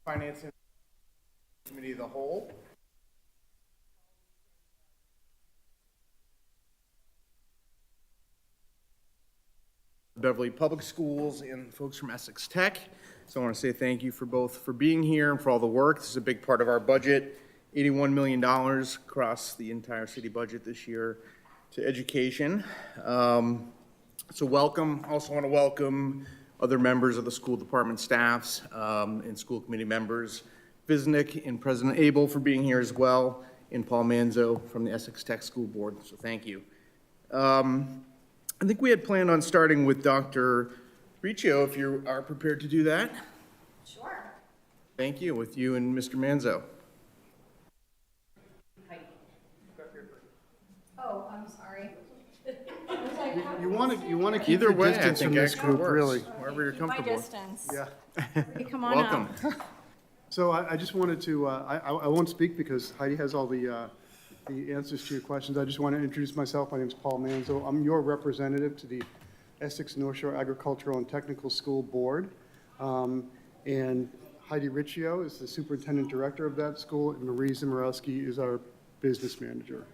Finance and Committee of the Whole. Beverly Public Schools and folks from Essex Tech. So I want to say thank you for both for being here and for all the work. This is a big part of our budget, $81 million across the entire city budget this year to education. So welcome. Also want to welcome other members of the school department staffs and school committee members, Visnick and President Abel for being here as well, and Paul Manzo from the Essex Tech School Board. So thank you. I think we had planned on starting with Dr. Riccio, if you are prepared to do that. Sure. Thank you, with you and Mr. Manzo. Oh, I'm sorry. You want to keep Either your way, I distance think from this actually group, works, really. wherever you're Keep my comfortable. distance. Yeah. Come on Welcome. up. So I just wanted to, I won't speak because Heidi has all the answers to your questions. I just want to introduce myself. My name is Paul Manzo. I'm your representative to the Essex North Shore Agricultural and Technical School Board. And Heidi Riccio is the superintendent director of that school, and Marie Zimorowski is our business manager,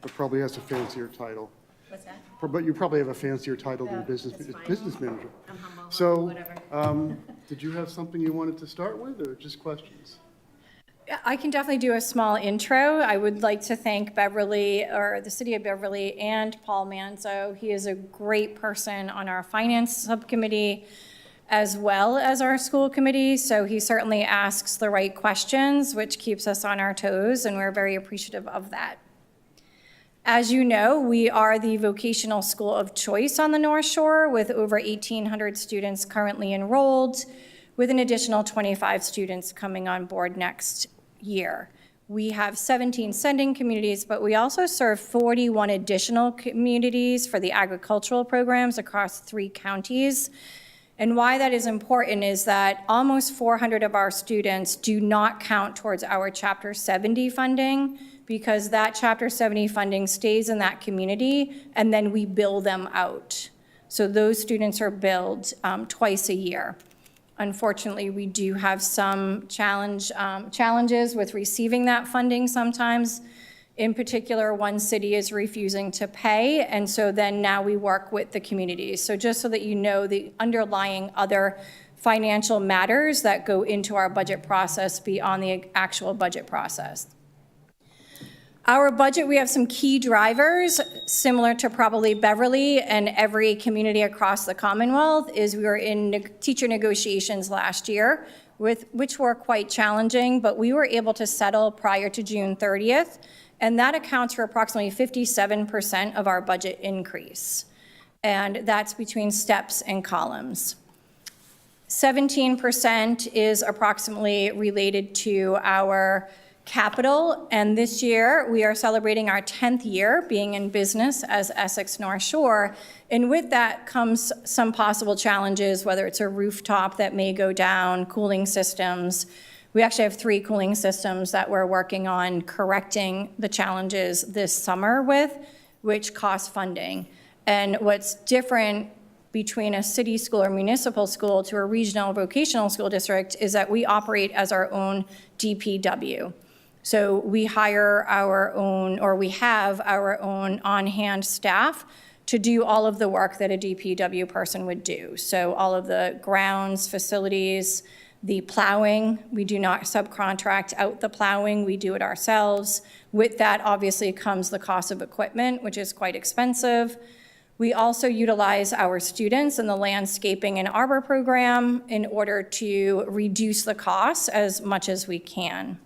but probably has a fancier title. What's that? But you probably have a fancier title than That's business fine. manager. I'm humble. So, Whatever. did you have something you wanted to start with, or just questions? I can definitely do a small intro. I would like to thank Beverly, or the city of Beverly, and Paul Manzo. He is a great person on our finance subcommittee as well as our school committee. So he certainly asks the right questions, which keeps us on our toes, and we're very appreciative of that. As you know, we are the vocational school of choice on the North Shore with over 1,800 students currently enrolled, with an additional 25 students coming on board next year. We have 17 sending communities, but we also serve 41 additional communities for the agricultural programs across 3 counties. And why that is important is that almost 400 of our students do not count towards our Chapter 70 funding, because that Chapter 70 funding stays in that community, and then we bill them out. So those students are billed twice a year. Unfortunately, we do have some challenges with receiving that funding sometimes. In particular, one city is refusing to pay, and so then now we work with the communities. So just so that you know the underlying other financial matters that go into our budget process beyond the actual budget process. Our budget, we have some key drivers, similar to probably Beverly and every community across the Commonwealth, is we were in teacher negotiations last year, which were quite challenging, but we were able to settle prior to June 30th, and that accounts for approximately 57% of our budget increase. And that's between steps and columns. 17% is approximately related to our capital, and this year we are celebrating our 10th year being in business as Essex North Shore, and with that comes some possible challenges, whether it's a rooftop that may go down, cooling systems. We actually have 3 cooling systems that we're working on correcting the challenges this summer with, which cost funding. And what's different between a city school or municipal school to a regional vocational school district is that we operate as our own DPW. So we hire our own, or we have our own on-hand staff to do all of the work that a DPW person would do. So all of the grounds, facilities, the plowing, we do not subcontract out the plowing, we do it ourselves. With that, obviously, comes the cost of equipment, which is quite expensive. We also utilize our students in the landscaping and arbor program in order to reduce the costs as much as we can.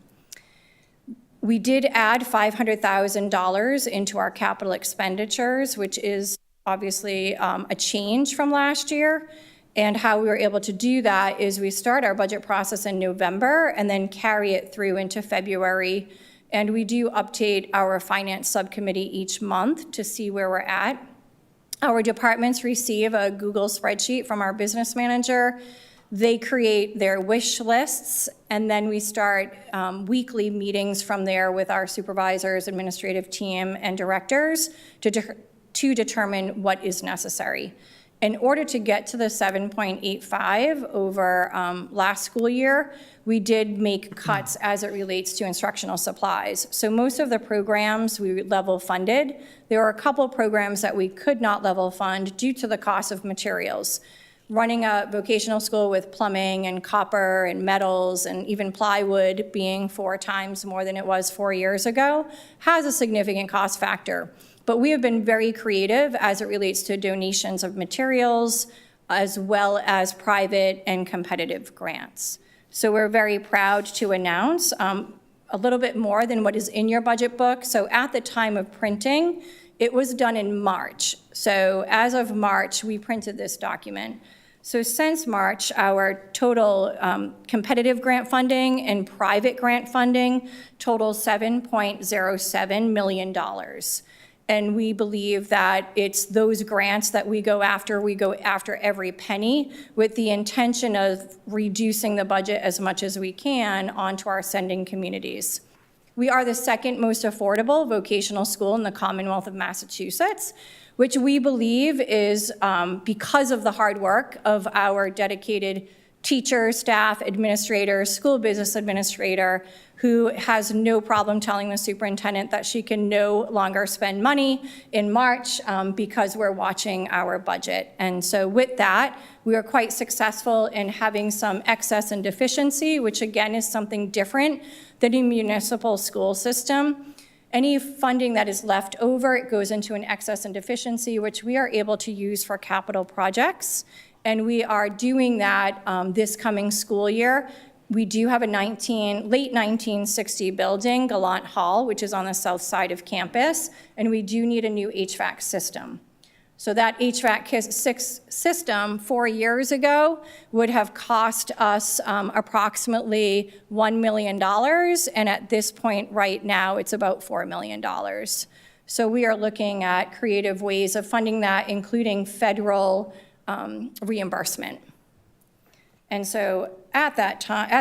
We did add $500,000 into our capital expenditures, which is obviously a change from last year. And how we were able to do that is we start our budget process in November and then carry it through into February. And we do update our finance subcommittee each month to see where we're at. Our departments receive a Google spreadsheet from our business manager. They create their wish lists, and then we start weekly meetings from there with our supervisors, administrative team, and directors to determine what is necessary. In order to get to the 7.85 over last school year, we did make cuts as it relates to instructional supplies. So most of the programs we level funded. There were a couple programs that we could not level fund due to the cost of materials. Running a vocational school with plumbing and copper and metals and even plywood being 4 times more than it was 4 years ago has a significant cost factor. But we have been very creative as it relates to donations of materials as well as private and competitive grants. So we're very proud to announce a little bit more than what is in your budget book. So at the time of printing, it was done in March. So as of March, we printed this document. So since March, our total competitive grant funding and private grant funding totals $7.07 million. And we believe that it's those grants that we go after every penny with the intention of reducing the budget as much as we can onto our sending communities. We are the second most affordable vocational school in the Commonwealth of Massachusetts, which we believe is because of the hard work of our dedicated teachers, staff, administrators, school business administrator, who has no problem telling the superintendent that she can no longer spend money in March because we're watching our budget. And so with that, we are quite successful in having some excess and deficiency, which again is something different than a municipal school system. Any funding that is left over, it goes into an excess and deficiency, which we are able to use for capital projects. And we are doing that this coming school year. We do have a late 1960 building, Gallant Hall, which is on the south side of campus, and we do need a new HVAC system. So that HVAC system 4 years ago would have cost us approximately $1 million, and at this point right now, it's about $4 million. So we are looking at creative ways of funding that, including federal reimbursement. And so at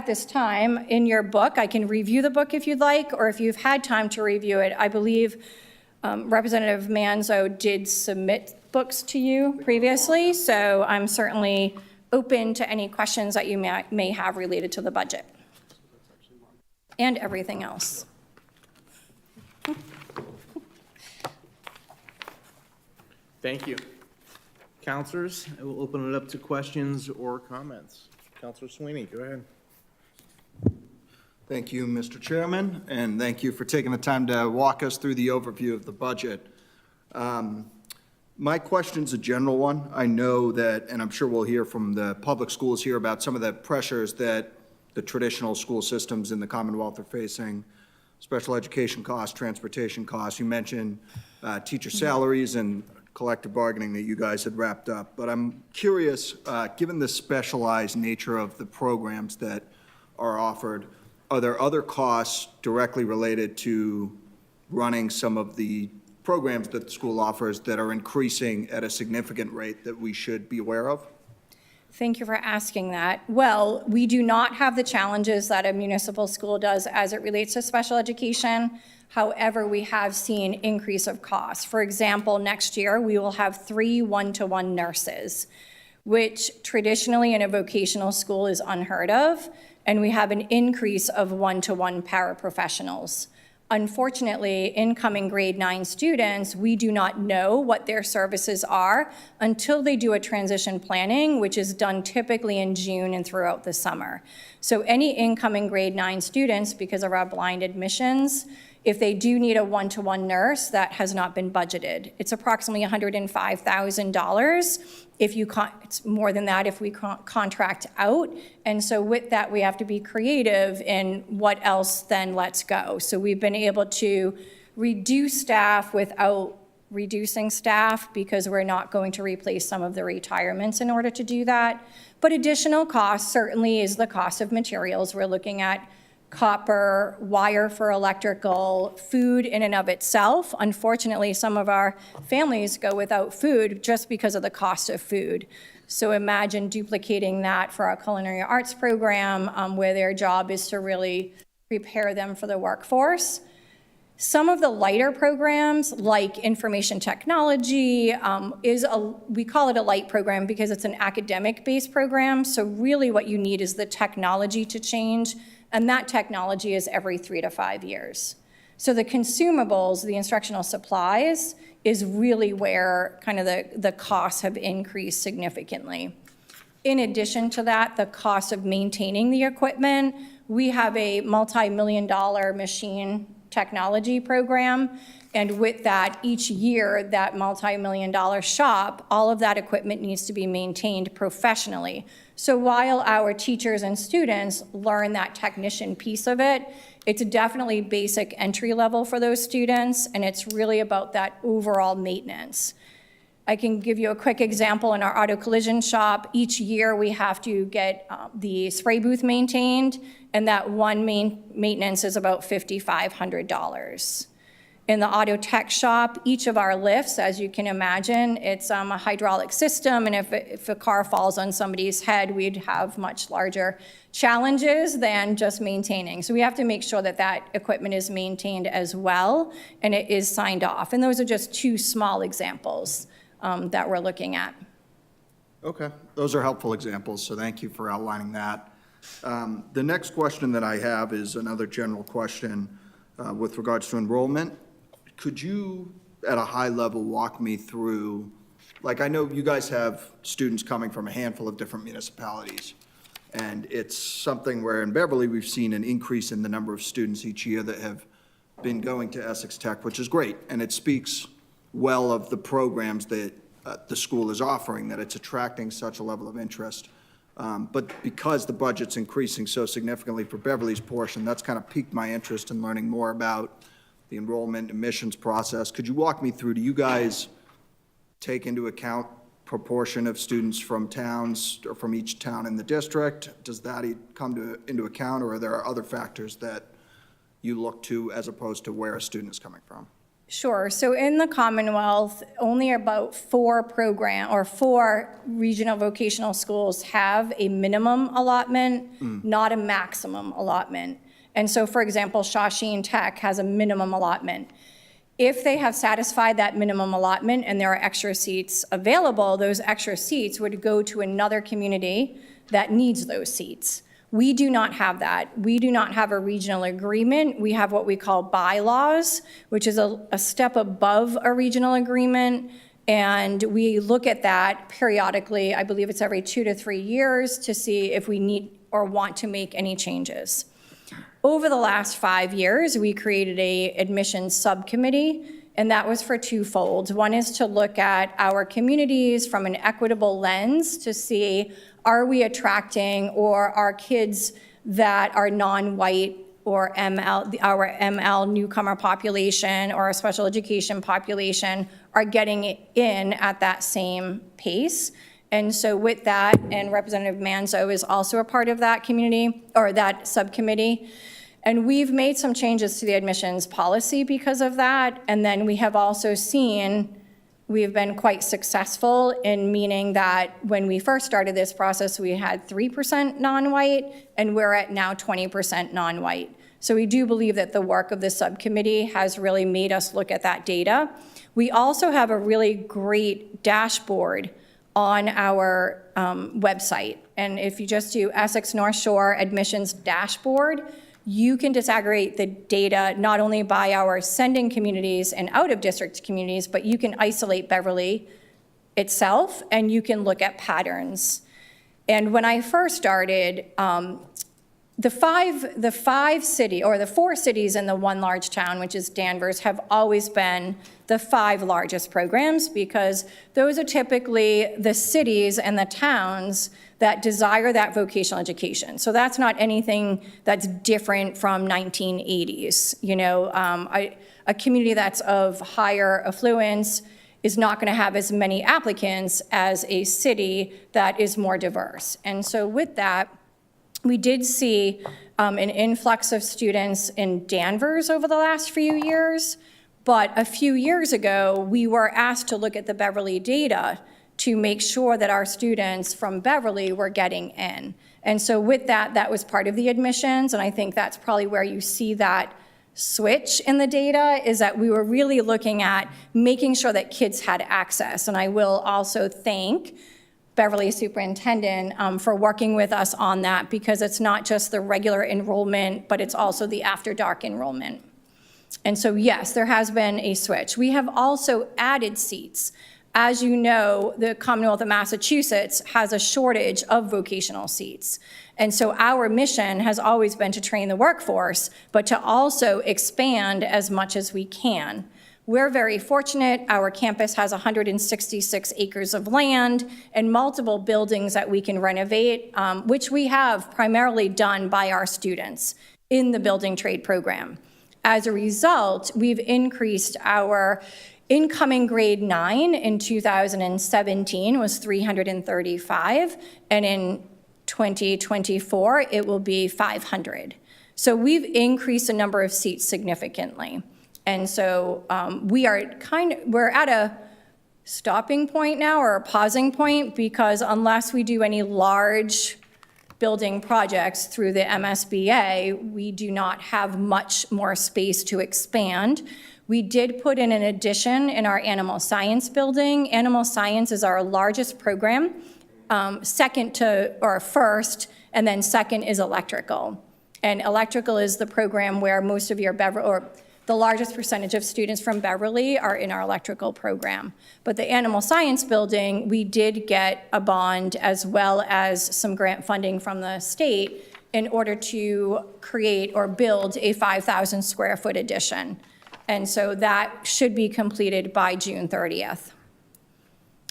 this time, in your book, I can review the book if you'd like, or if you've had time to review it, I believe Representative Manzo did submit books to you previously, so I'm certainly open to any questions that you may have related to the budget and everything else. Thank you. Counselors, I will open it up to questions or comments. Counselor Sweeney, go ahead. Thank you, Mr. Chairman, and thank you for taking the time to walk us through the overview of the budget. My question's a general one. I know that, and I'm sure we'll hear from the public schools here about some of the pressures that the traditional school systems in the Commonwealth are facing, special education costs, transportation costs. You mentioned teacher salaries and collective bargaining that you guys had wrapped up. But I'm curious, given the specialized nature of the programs that are offered, are there other costs directly related to running some of the programs that the school offers that are increasing at a significant rate that we should be aware of? Thank you for asking that. Well, we do not have the challenges that a municipal school does as it relates to special education. However, we have seen increase of costs. For example, next year, we will have 3 one-to-one nurses, which traditionally in a vocational school is unheard of, and we have an increase of one-to-one paraprofessionals. Unfortunately, incoming grade 9 students, we do not know what their services are until they do a transition planning, which is done typically in June and throughout the summer. So any incoming grade 9 students, because of our blind admissions, if they do need a one-to-one nurse, that has not been budgeted. It's approximately $105,000. It's more than that if we contract out. And so with that, we have to be creative in what else then lets go. So we've been able to reduce staff without reducing staff because we're not going to replace some of the retirements in order to do that. But additional costs certainly is the cost of materials. We're looking at copper, wire for electrical, food in and of itself. Unfortunately, some of our families go without food just because of the cost of food. So imagine duplicating that for our culinary arts program, where their job is to really prepare them for the workforce. Some of the lighter programs, like information technology, we call it a light program because it's an academic-based program. So really what you need is the technology to change, and that technology is every 3 to 5 years. So the consumables, the instructional supplies, is really where kind of the costs have increased significantly. In addition to that, the cost of maintaining the equipment, we have a multi-million-dollar machine technology program, and with that, each year, that multi-million-dollar shop, all of that equipment needs to be maintained professionally. So while our teachers and students learn that technician piece of it, it's definitely basic entry level for those students, and it's really about that overall maintenance. I can give you a quick example in our auto collision shop. Each year we have to get the spray booth maintained, and that one maintenance is about $5,500. In the auto tech shop, each of our lifts, as you can imagine, it's a hydraulic system, and if a car falls on somebody's head, we'd have much larger challenges than just maintaining. So we have to make sure that that equipment is maintained as well, and it is signed off. And those are just 2 small examples that we're looking at. Okay, those are helpful examples, so thank you for outlining that. The next question that I have is another general question with regards to enrollment. Could you, at a high level, walk me through, like I know you guys have students coming from a handful of different municipalities, and it's something where in Beverly we've seen an increase in the number of students each year that have been going to Essex Tech, which is great, and it speaks well of the programs that the school is offering, that it's attracting such a level of interest. But because the budget's increasing so significantly for Beverly's portion, that's kind of piqued my interest in learning more about the enrollment admissions process. Could you walk me through, do you guys take into account proportion of students from towns or from each town in the district? Does that come into account, or are there other factors that you look to as opposed to where a student is coming from? Sure. So in the Commonwealth, only about 4 regional vocational schools have a minimum allotment, not a maximum allotment. And so, for example, Shawshene Tech has a minimum allotment. If they have satisfied that minimum allotment and there are extra seats available, those extra seats would go to another community that needs those seats. We do not have that. We do not have a regional agreement. We have what we call bylaws, which is a step above a regional agreement. And we look at that periodically. I believe it's every 2 to 3 years to see if we need or want to make any changes. Over the last 5 years, we created a admissions subcommittee, and that was for twofold. One is to look at our communities from an equitable lens to see, are we attracting, or are kids that are non-white or ML, our ML newcomer population or our special education population are getting in at that same pace? And so with that, and Representative Manzo is also a part of that community, or that subcommittee, and we've made some changes to the admissions policy because of that. And then we have also seen we've been quite successful in meaning that when we first started this process, we had 3% non-white, and we're at now 20% non-white. So we do believe that the work of the subcommittee has really made us look at that data. We also have a really great dashboard on our website. And if you just do Essex North Shore Admissions Dashboard, you can disaggregate the data not only by our sending communities and out-of-district communities, but you can isolate Beverly itself, and you can look at patterns. And when I first started, the 4 cities and the 1 large town, which is Danvers, have always been the 5 largest programs, because those are typically the cities and the towns that desire that vocational education. So that's not anything that's different from 1980s. You know, a community that's of higher affluence is not gonna have as many applicants as a city that is more diverse. And so with that, we did see an influx of students in Danvers over the last few years, but a few years ago, we were asked to look at the Beverly data to make sure that our students from Beverly were getting in. And so with that, that was part of the admissions, and I think that's probably where you see that switch in the data is that we were really looking at making sure that kids had access. And I will also thank Beverly Superintendent for working with us on that, because it's not just the regular enrollment, but it's also the after dark enrollment. And so, yes, there has been a switch. We have also added seats. As you know, the Commonwealth of Massachusetts has a shortage of vocational seats. And so our mission has always been to train the workforce, but to also expand as much as we can. We're very fortunate. Our campus has 166 acres of land and multiple buildings that we can renovate, which we have primarily done by our students in the building trade program. As a result, we've increased our incoming grade 9 in 2017 was 335, and in 2024, it will be 500. So we've increased the number of seats significantly. And so we're at a stopping point now, or a pausing point, because unless we do any large building projects through the MSBA, we do not have much more space to expand. We did put in an addition in our animal science building. Animal science is our largest program, first, and then second is electrical. And electrical is the program where most of your the largest percentage of students from Beverly are in our electrical program. But the animal science building, we did get a bond as well as some grant funding from the state in order to create or build a 5,000 square foot addition. And so that should be completed by June 30th.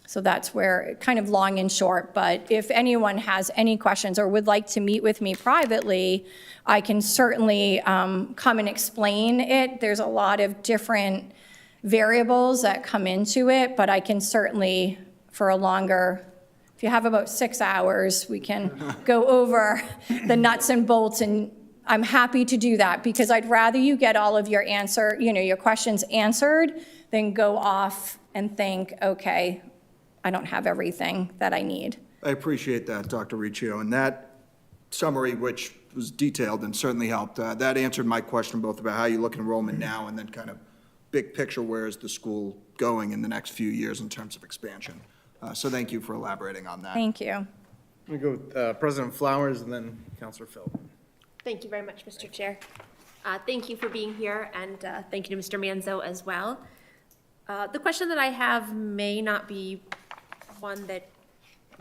So that's where, kind of long and short, but if anyone has any questions or would like to meet with me privately, I can certainly come and explain it. There's a lot of different variables that come into it, but I can certainly, for a longer, if you have about 6 hours, we can go over the nuts and bolts, and I'm happy to do that, because I'd rather you get all of your your questions answered than go off and think, okay, I don't have everything that I need. I appreciate that, Dr. Riccio, and that summary, which was detailed and certainly helped, that answered my question both about how you look at enrollment now and then kind of big picture, where is the school going in the next few years in terms of expansion. So thank you for elaborating on that. Thank you. I'm going to go with President Flowers and then Councilor Phil. Thank you very much, Mr. Chair. Thank you for being here, and thank you to Mr. Manzo as well. The question that I have may not be one that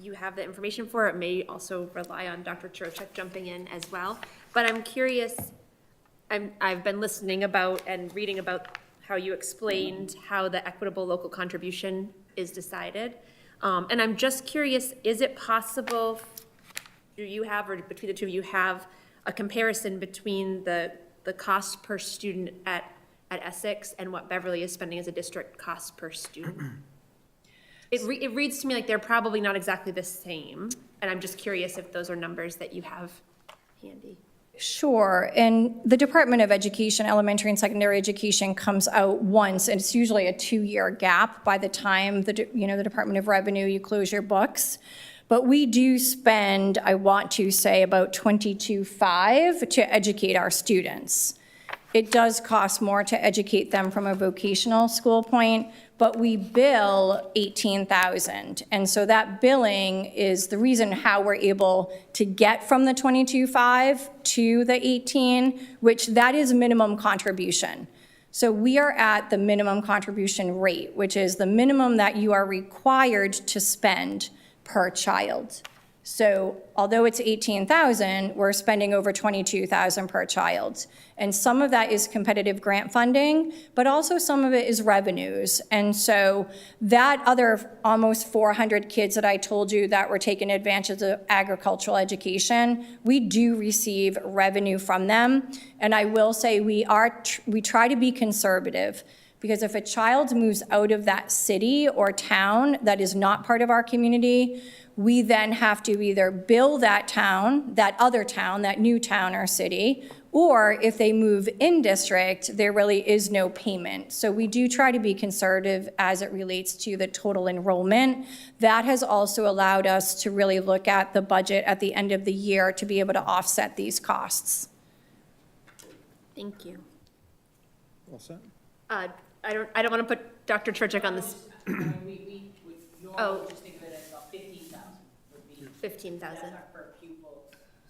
you have the information for. It may also rely on Dr. Trocheck jumping in as well. But I'm curious, I've been listening about and reading about how you explained how the equitable local contribution is decided. And I'm just curious, is it possible, do you have, or between the two of you have, a comparison between the cost per student at Essex and what Beverly is spending as a district cost per student? It reads to me like they're probably not exactly the same, and I'm just curious if those are numbers that you have handy. Sure, and the Department of Education, Elementary and Secondary Education, comes out once, and it's usually a 2-year gap by the time the Department of Revenue, you close your books. But we do spend, I want to say, about $22,500 to educate our students. It does cost more to educate them from a vocational school point, but we bill $18,000. And so that billing is the reason how we're able to get from the $22,500 to the $18,000, which that is minimum contribution. So we are at the minimum contribution rate, which is the minimum that you are required to spend per child. So although it's $18,000, we're spending over $22,000 per child. And some of that is competitive grant funding, but also some of it is revenues. And so that other almost 400 kids that I told you that were taking advantage of agricultural education, we do receive revenue from them. And I will say we try to be conservative, because if a child moves out of that city or town that is not part of our community, we then have to either bill that town, that other town, that new town or city, or if they move in district, there really is no payment. So we do try to be conservative as it relates to the total enrollment. That has also allowed us to really look at the budget at the end of the year to be able to offset these costs. Thank you. All set? I don't want to put Dr. Churchick on this. We would Oh. normally just think of it as about 15,000 would be. 15,000. That's our per pupil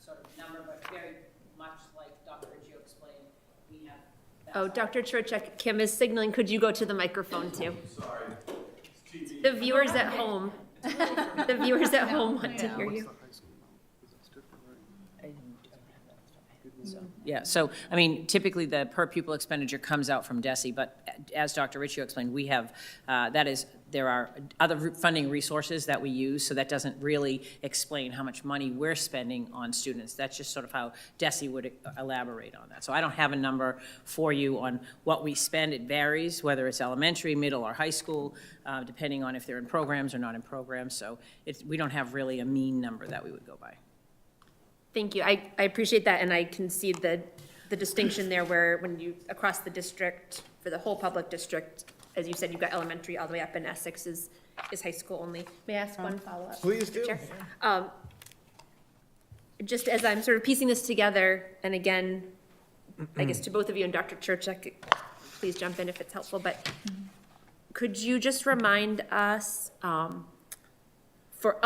sort of number, but very much like Dr. Riccio explained, we have. that's Oh, our- Dr. Churchick, Kim is signaling, could you go to the microphone too? Sorry. The viewers at home, the viewers at home want to hear you. Yeah, so, I mean, typically the per pupil expenditure comes out from DESI, but as Dr. Riccio explained, we have, there are other funding resources that we use, so that doesn't really explain how much money we're spending on students. That's just sort of how DESI would elaborate on that. So I don't have a number for you on what we spend. It varies, whether it's elementary, middle, or high school, depending on if they're in programs or not in programs. So we don't have really a mean number that we would go by. Thank you. I appreciate that, and I can see the distinction there where when you, across the district, for the whole public district, as you said, you've got elementary all the way up, and Essex is high school only. May I ask one follow-up? Please Mr. do. Chair? Just as I'm sort of piecing this together, and again, I guess to both of you and Dr. Churchick, please jump in if it's helpful, but could you just remind us, for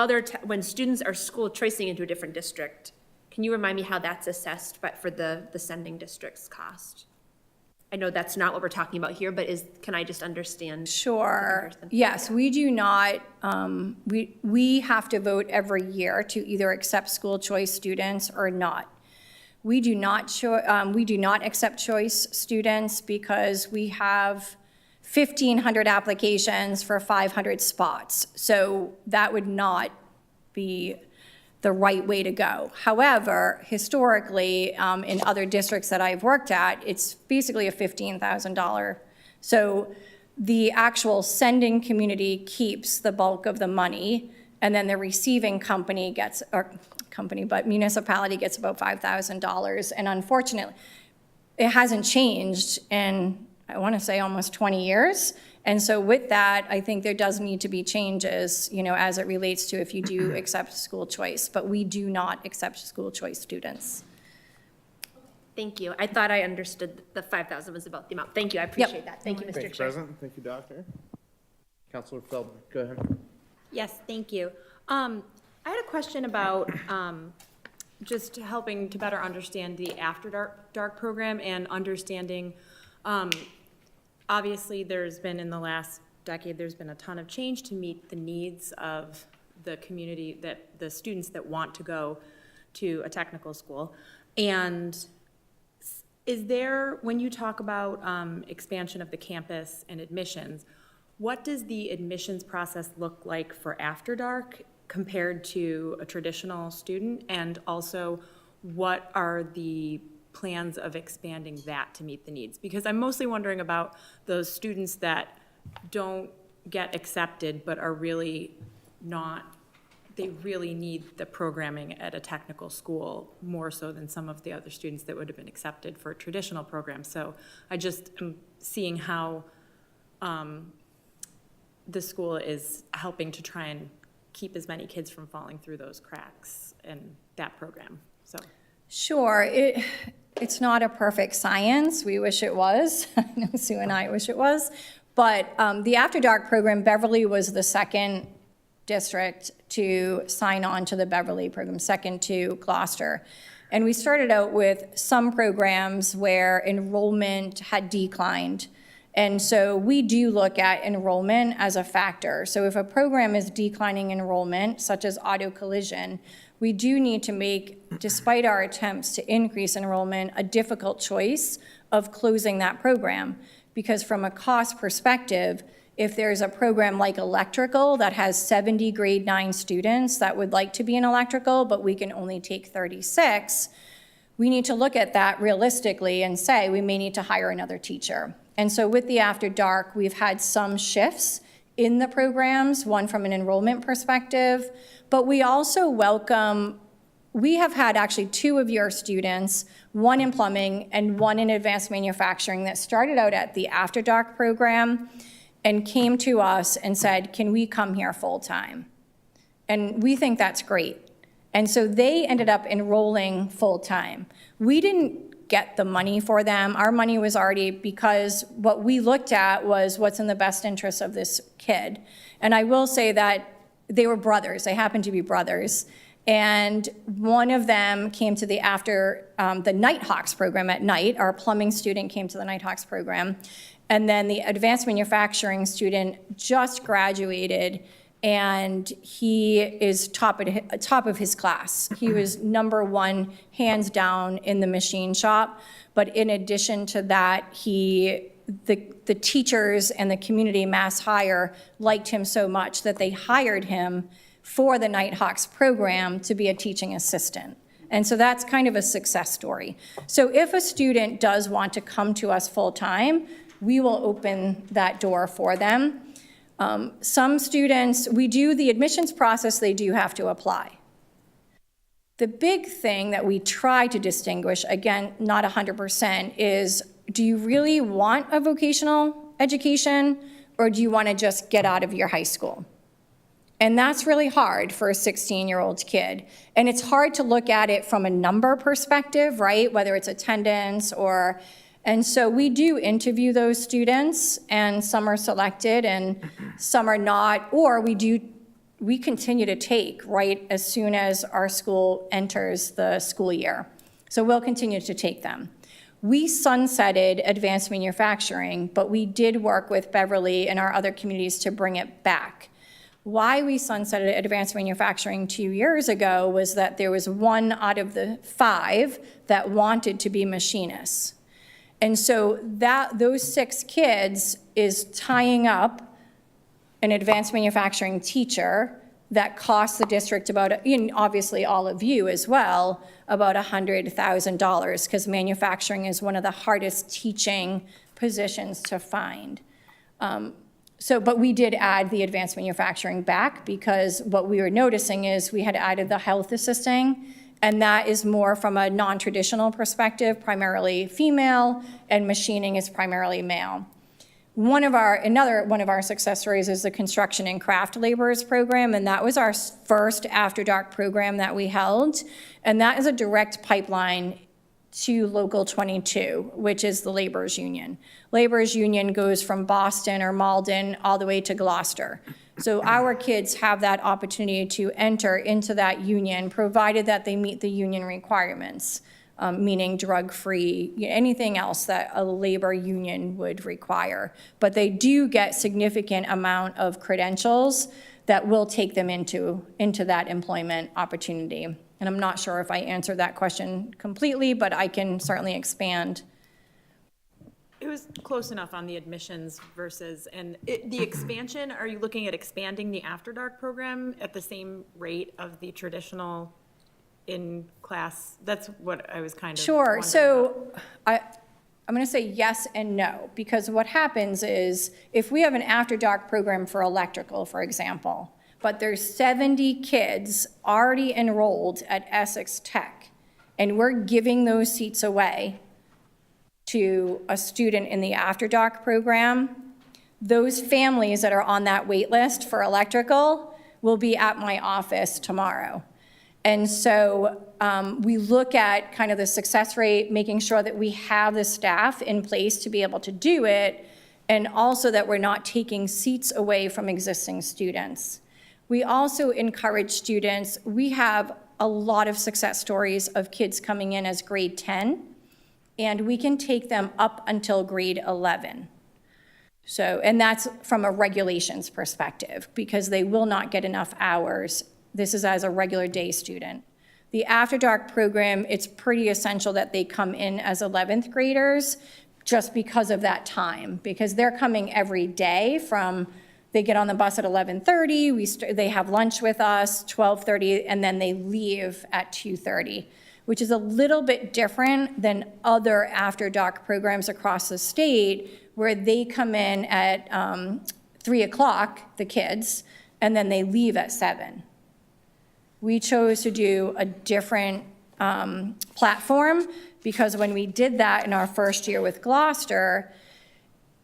when students are school choicing into a different district, can you remind me how that's assessed, but for the sending district's cost? I know that's not what we're talking about here, but can I just understand? Sure. the comparison? Yes, we do not, we have to vote every year to either accept school choice students or not. We do not accept choice students because we have 1,500 applications for 500 spots. So that would not be the right way to go. However, historically, in other districts that I've worked at, it's basically a $15,000. So the actual sending community keeps the bulk of the money, and then the receiving company gets, but municipality gets about $5,000. And unfortunately, it hasn't changed in, I want to say, almost 20 years. And so with that, I think there does need to be changes, as it relates to if you do accept school choice, but we do not accept school choice students. Thank you. I thought I understood the 5,000 was about the amount. Thank you. I appreciate that. Thank you, Mr. Thank you, Chair. President. Thank you, Doctor. Counselor Feldman, go ahead. Yes, thank you. I had a question about just helping to better understand the After Dark program and understanding, obviously, there's been, in the last decade, there's been a ton of change to meet the needs of the community, that the students that want to go to a technical school. And is there, when you talk about expansion of the campus and admissions, what does the admissions process look like for After Dark compared to a traditional student? And also, what are the plans of expanding that to meet the needs? Because I'm mostly wondering about those students that don't get accepted but are really not, they really need the programming at a technical school more so than some of the other students that would have been accepted for a traditional program. So I just am seeing how the school is helping to try and keep as many kids from falling through those cracks in that program, so. Sure, it's not a perfect science. We wish it was. I know Sue and I wish it was. But the After Dark program, Beverly was the second district to sign on to the Beverly program, second to Gloucester. And we started out with some programs where enrollment had declined. And so we do look at enrollment as a factor. So if a program is declining enrollment, such as auto collision, we do need to make, despite our attempts to increase enrollment, a difficult choice of closing that program. Because from a cost perspective, if there's a program like electrical that has 70 grade 9 students that would like to be in electrical, but we can only take 36, we need to look at that realistically and say we may need to hire another teacher. And so with the After Dark, we've had some shifts in the programs, one from an enrollment perspective, but we also welcome, we have had actually 2 of your students, one in plumbing and one in advanced manufacturing, that started out at the After Dark program and came to us and said, can we come here full-time? And we think that's great. And so they ended up enrolling full-time. We didn't get the money for them. Our money was already, because what we looked at was what's in the best interest of this kid. And I will say that they were brothers. They happened to be brothers. And one of them came to the the Nighthawks program at night. Our plumbing student came to the Nighthawks program. And then the advanced manufacturing student just graduated, and he is top of his class. He was number one, hands down, in the machine shop. But in addition to that, the teachers and the community mass hire liked him so much that they hired him for the Nighthawks program to be a teaching assistant. And so that's kind of a success story. So if a student does want to come to us full-time, we will open that door for them. Some students, we do the admissions process, they do have to apply. The big thing that we try to distinguish, again, not 100%, is do you really want a vocational education, or do you want to just get out of your high school? And that's really hard for a 16-year-old kid. And it's hard to look at it from a number perspective, right? Whether it's attendance or, and so we do interview those students, and some are selected and some are not, or we continue to take right as soon as our school enters the school year. So we'll continue to take them. We sunsetted advanced manufacturing, but we did work with Beverly and our other communities to bring it back. Why we sunsetted advanced manufacturing 2 years ago was that there was 1 out of the 5 that wanted to be machinists. And so those 6 kids is tying up an advanced manufacturing teacher that costs the district about, and obviously all of you as well, about $100,000, because manufacturing is one of the hardest teaching positions to find. But we did add the advanced manufacturing back, because what we were noticing is we had added the health assisting, and that is more from a non-traditional perspective, primarily female, and machining is primarily male. Another one of our success stories is the construction and craft laborers program, and that was our first After Dark program that we held, and that is a direct pipeline to Local 22, which is the laborers union. Laborers union goes from Boston or Malden all the way to Gloucester. So our kids have that opportunity to enter into that union, provided that they meet the union requirements, meaning drug-free, anything else that a labor union would require. But they do get significant amount of credentials that will take them into that employment opportunity. And I'm not sure if I answered that question completely, but I can certainly expand. It was close enough on the admissions versus, and the expansion, are you looking at expanding the After Dark program at the same rate of the traditional in-class? That's what I was kind of Sure, wondering so I'm gonna say yes and no, because what happens is, if we have an After Dark program for electrical, for example, but there's 70 kids already enrolled at Essex Tech, and we're giving those seats away to a student in the After Dark program, those families that are on that wait list for electrical will be at my office tomorrow. And so we look at kind of the success rate, making sure that we have the staff in place to be able to do it, and also that we're not taking seats away from existing students. We also encourage students, we have a lot of success stories of kids coming in as grade 10, and we can take them up until grade 11. So, and that's from a regulations perspective, because they will not get enough hours. This is as a regular day student. The After Dark program, it's pretty essential that they come in as 11th graders just because of that time, because they're coming every day from, they get on the bus at 11:30, they have lunch with us, 12:30, and then they leave at 2:30, which is a little bit different than other After Dark programs across the state, where they come in at 3 o'clock, the kids, and then they leave at 7. We chose to do a different platform, because when we did that in our first year with Gloucester,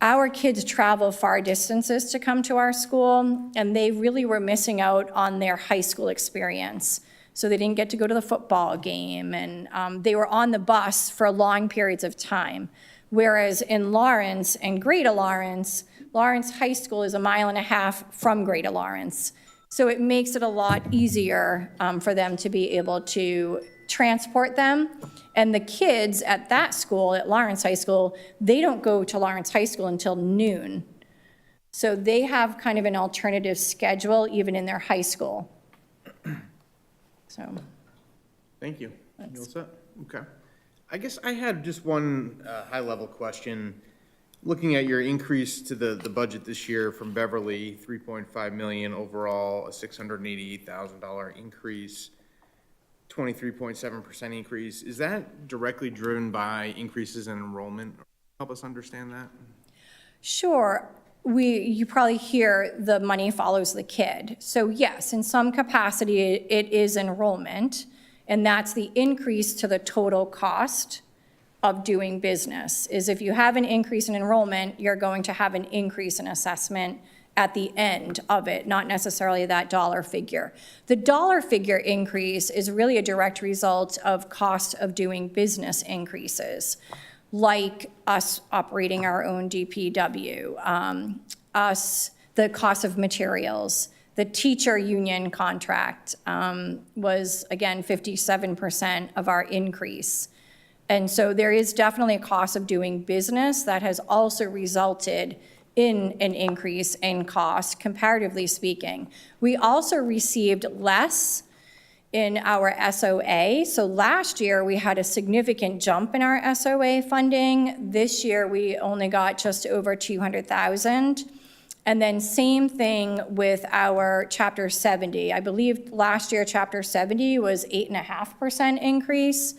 our kids travel far distances to come to our school, and they really were missing out on their high school experience. So they didn't get to go to the football game, and they were on the bus for long periods of time. Whereas in Lawrence and Greater Lawrence, Lawrence High School is 1.5 miles from Greater Lawrence. So it makes it a lot easier for them to be able to transport them. And the kids at that school, at Lawrence High School, they don't go to Lawrence High School until noon. So they have kind of an alternative schedule even in their high school. So, Thank you. You all set? Okay. I guess I had just one high-level question. Looking at your increase to the budget this year from Beverly, 3.5 million overall, a $688,000 increase, 23.7% increase. Is that directly driven by increases in enrollment? Help us understand that. sure, you probably hear the money follows the kid. So yes, in some capacity, it is enrollment, and that's the increase to the total cost of doing business, is if you have an increase in enrollment, you're going to have an increase in assessment at the end of it, not necessarily that dollar figure. The dollar figure increase is really a direct result of cost of doing business increases, like us operating our own DPW, the cost of materials. The teacher union contract was, again, 57% of our increase. And so there is definitely a cost of doing business that has also resulted in an increase in cost, comparatively speaking. We also received less in our SOA. So last year, we had a significant jump in our SOA funding. This year, we only got just over 200,000. And then same thing with our Chapter 70. I believe last year, Chapter 70 was 8.5% increase,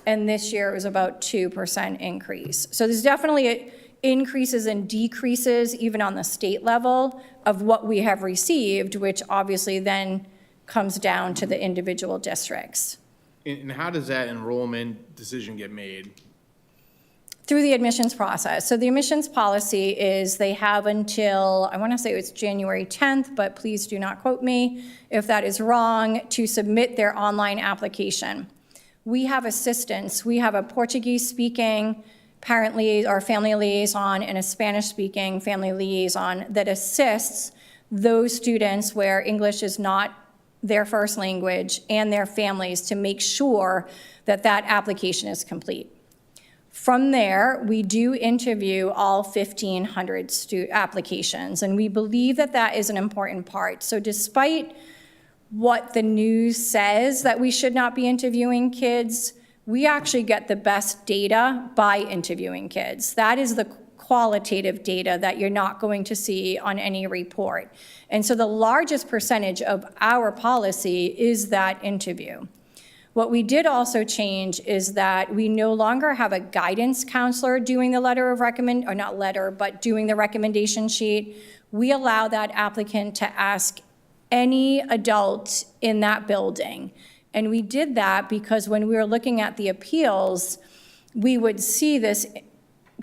and this year it was about 2% increase. So there's definitely increases and decreases, even on the state level, of what we have received, which obviously then comes down to the individual districts. And how does that enrollment decision get made? Through the admissions process. So the admissions policy is they have until, I want to say it's January 10th, but please do not quote me if that is wrong, to submit their online application. We have assistants. We have a Portuguese-speaking parent or family liaison and a Spanish-speaking family liaison that assists those students where English is not their first language and their families to make sure that that application is complete. From there, we do interview all 1,500 applications, and we believe that that is an important part. So despite what the news says that we should not be interviewing kids, we actually get the best data by interviewing kids. That is the qualitative data that you're not going to see on any report. And so the largest percentage of our policy is that interview. What we did also change is that we no longer have a guidance counselor doing the doing the recommendation sheet. We allow that applicant to ask any adult in that building. And we did that because when we were looking at the appeals, we would see this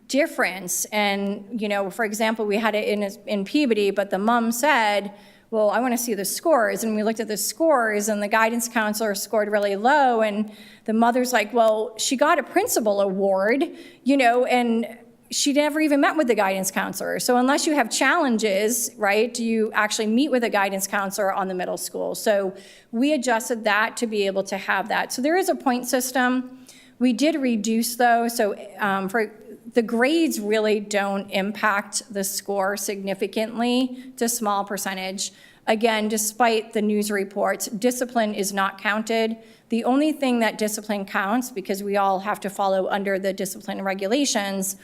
difference. And, for example, we had it in Peabody, but the mom said, well, I want to see the scores. And we looked at the scores, and the guidance counselor scored really low. And the mother's like, well, she got a principal award, and she never even met with the guidance counselor. So unless you have challenges, right, do you actually meet with a guidance counselor on the middle school? So we adjusted that to be able to have that. So there is a point system. We did reduce, though, so for the grades really don't impact the score significantly, to small percentage. Again, despite the news reports, discipline is not counted. The only thing that discipline counts, because we all have to follow under the discipline regulations,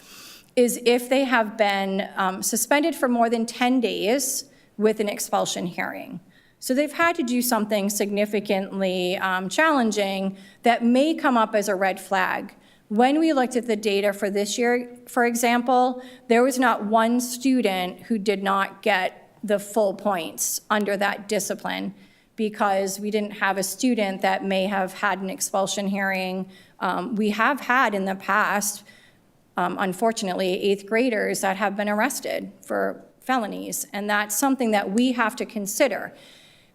is if they have been suspended for more than 10 days with an expulsion hearing. So they've had to do something significantly challenging that may come up as a red flag. When we looked at the data for this year, for example, there was not one student who did not get the full points under that discipline because we didn't have a student that may have had an expulsion hearing. We have had in the past, unfortunately, 8th graders that have been arrested for felonies, and that's something that we have to consider.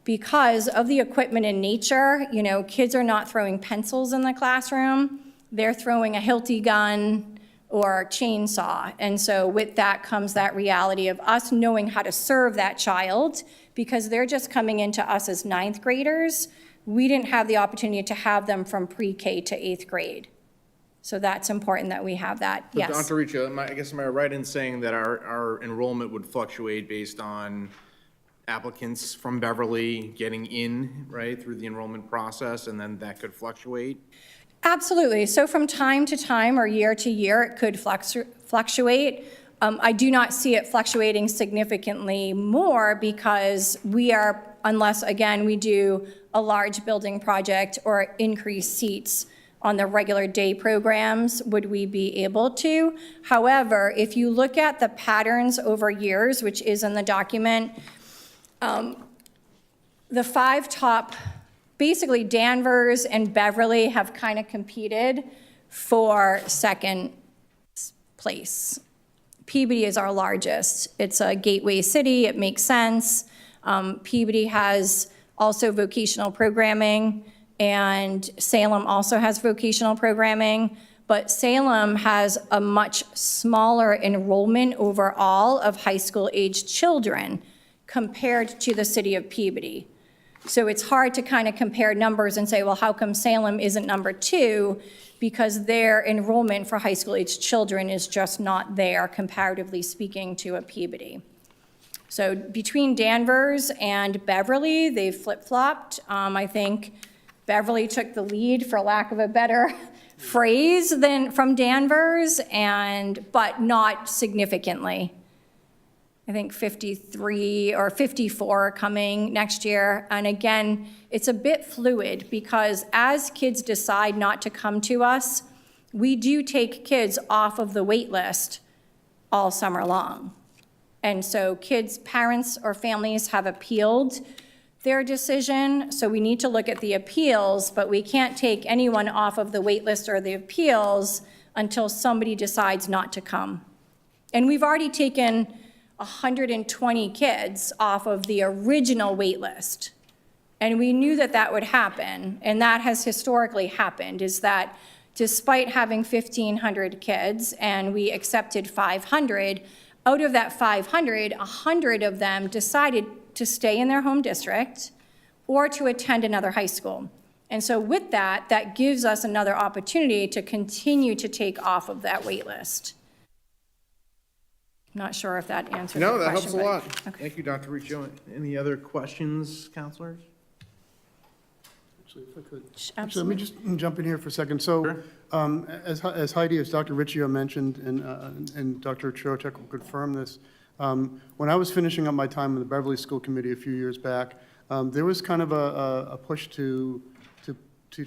because of the equipment in nature. You know, kids are not throwing pencils in the classroom, they're throwing a Hilti gun or chainsaw. And so with that comes that reality of us knowing how to serve that child, because they're just coming into us as ninth graders. We didn't have the opportunity to have them from pre-K to eighth grade. So that's important that we have that, So yes. Dr. Riccio, am I right in saying that our enrollment would fluctuate based on applicants from Beverly getting in, right, through the enrollment process, and then that could fluctuate? Absolutely. So from time to time or year to year, it could fluctuate. I do not see it fluctuating significantly more because we are, unless, again, we do a large building project or increase seats on the regular day programs, would we be able to? However, if you look at the patterns over years, which is in the document, the 5 top, basically Danvers and Beverly have kind of competed for second place. Peabody is our largest. It's a gateway city, it makes sense. Peabody has also vocational programming, and Salem also has vocational programming, but Salem has a much smaller enrollment overall of high school-aged children compared to the city of Peabody. So it's hard to kind of compare numbers and say, well, how come Salem isn't number 2? Because their enrollment for high school-aged children is just not there, comparatively speaking, to a Peabody. So between Danvers and Beverly, they've flip-flopped. I think Beverly took the lead, for lack of a better phrase, from Danvers, but not significantly. I think 53 or 54 are coming next year. And again, it's a bit fluid because as kids decide not to come to us, we do take kids off of the wait list all summer long. And so kids' parents or families have appealed their decision, so we need to look at the appeals, but we can't take anyone off of the wait list or the appeals until somebody decides not to come. And we've already taken 120 kids off of the original wait list. And we knew that that would happen, and that has historically happened, is that despite having 1,500 kids and we accepted 500, out of that 500, 100 of them decided to stay in their home district or to attend another high school. And so with that, that gives us another opportunity to continue to take off of that wait list. Not sure if that answers No, the that question. helps a lot. Okay. Thank you, Dr. Riccio. Any other questions, counselors? Actually, if I could. Absolutely. Actually, let me just jump in here for a second. So, as Heidi, as Dr. Riccio mentioned, and Dr. Trocheck will confirm this, when I was finishing up my time in the Beverly School Committee a few years back, there was kind of a push to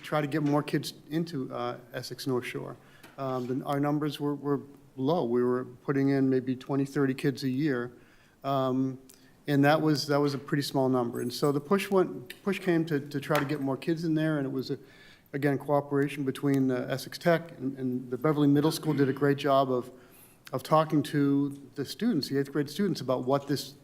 try to get more kids into Essex North Shore. Our numbers were low. We were putting in maybe 20, 30 kids a year. And that was a pretty small number. And so the push came to try to get more kids in there, and it was, again, cooperation between Essex Tech and the Beverly Middle School did a great job of talking to the students, the 8th grade students, about what this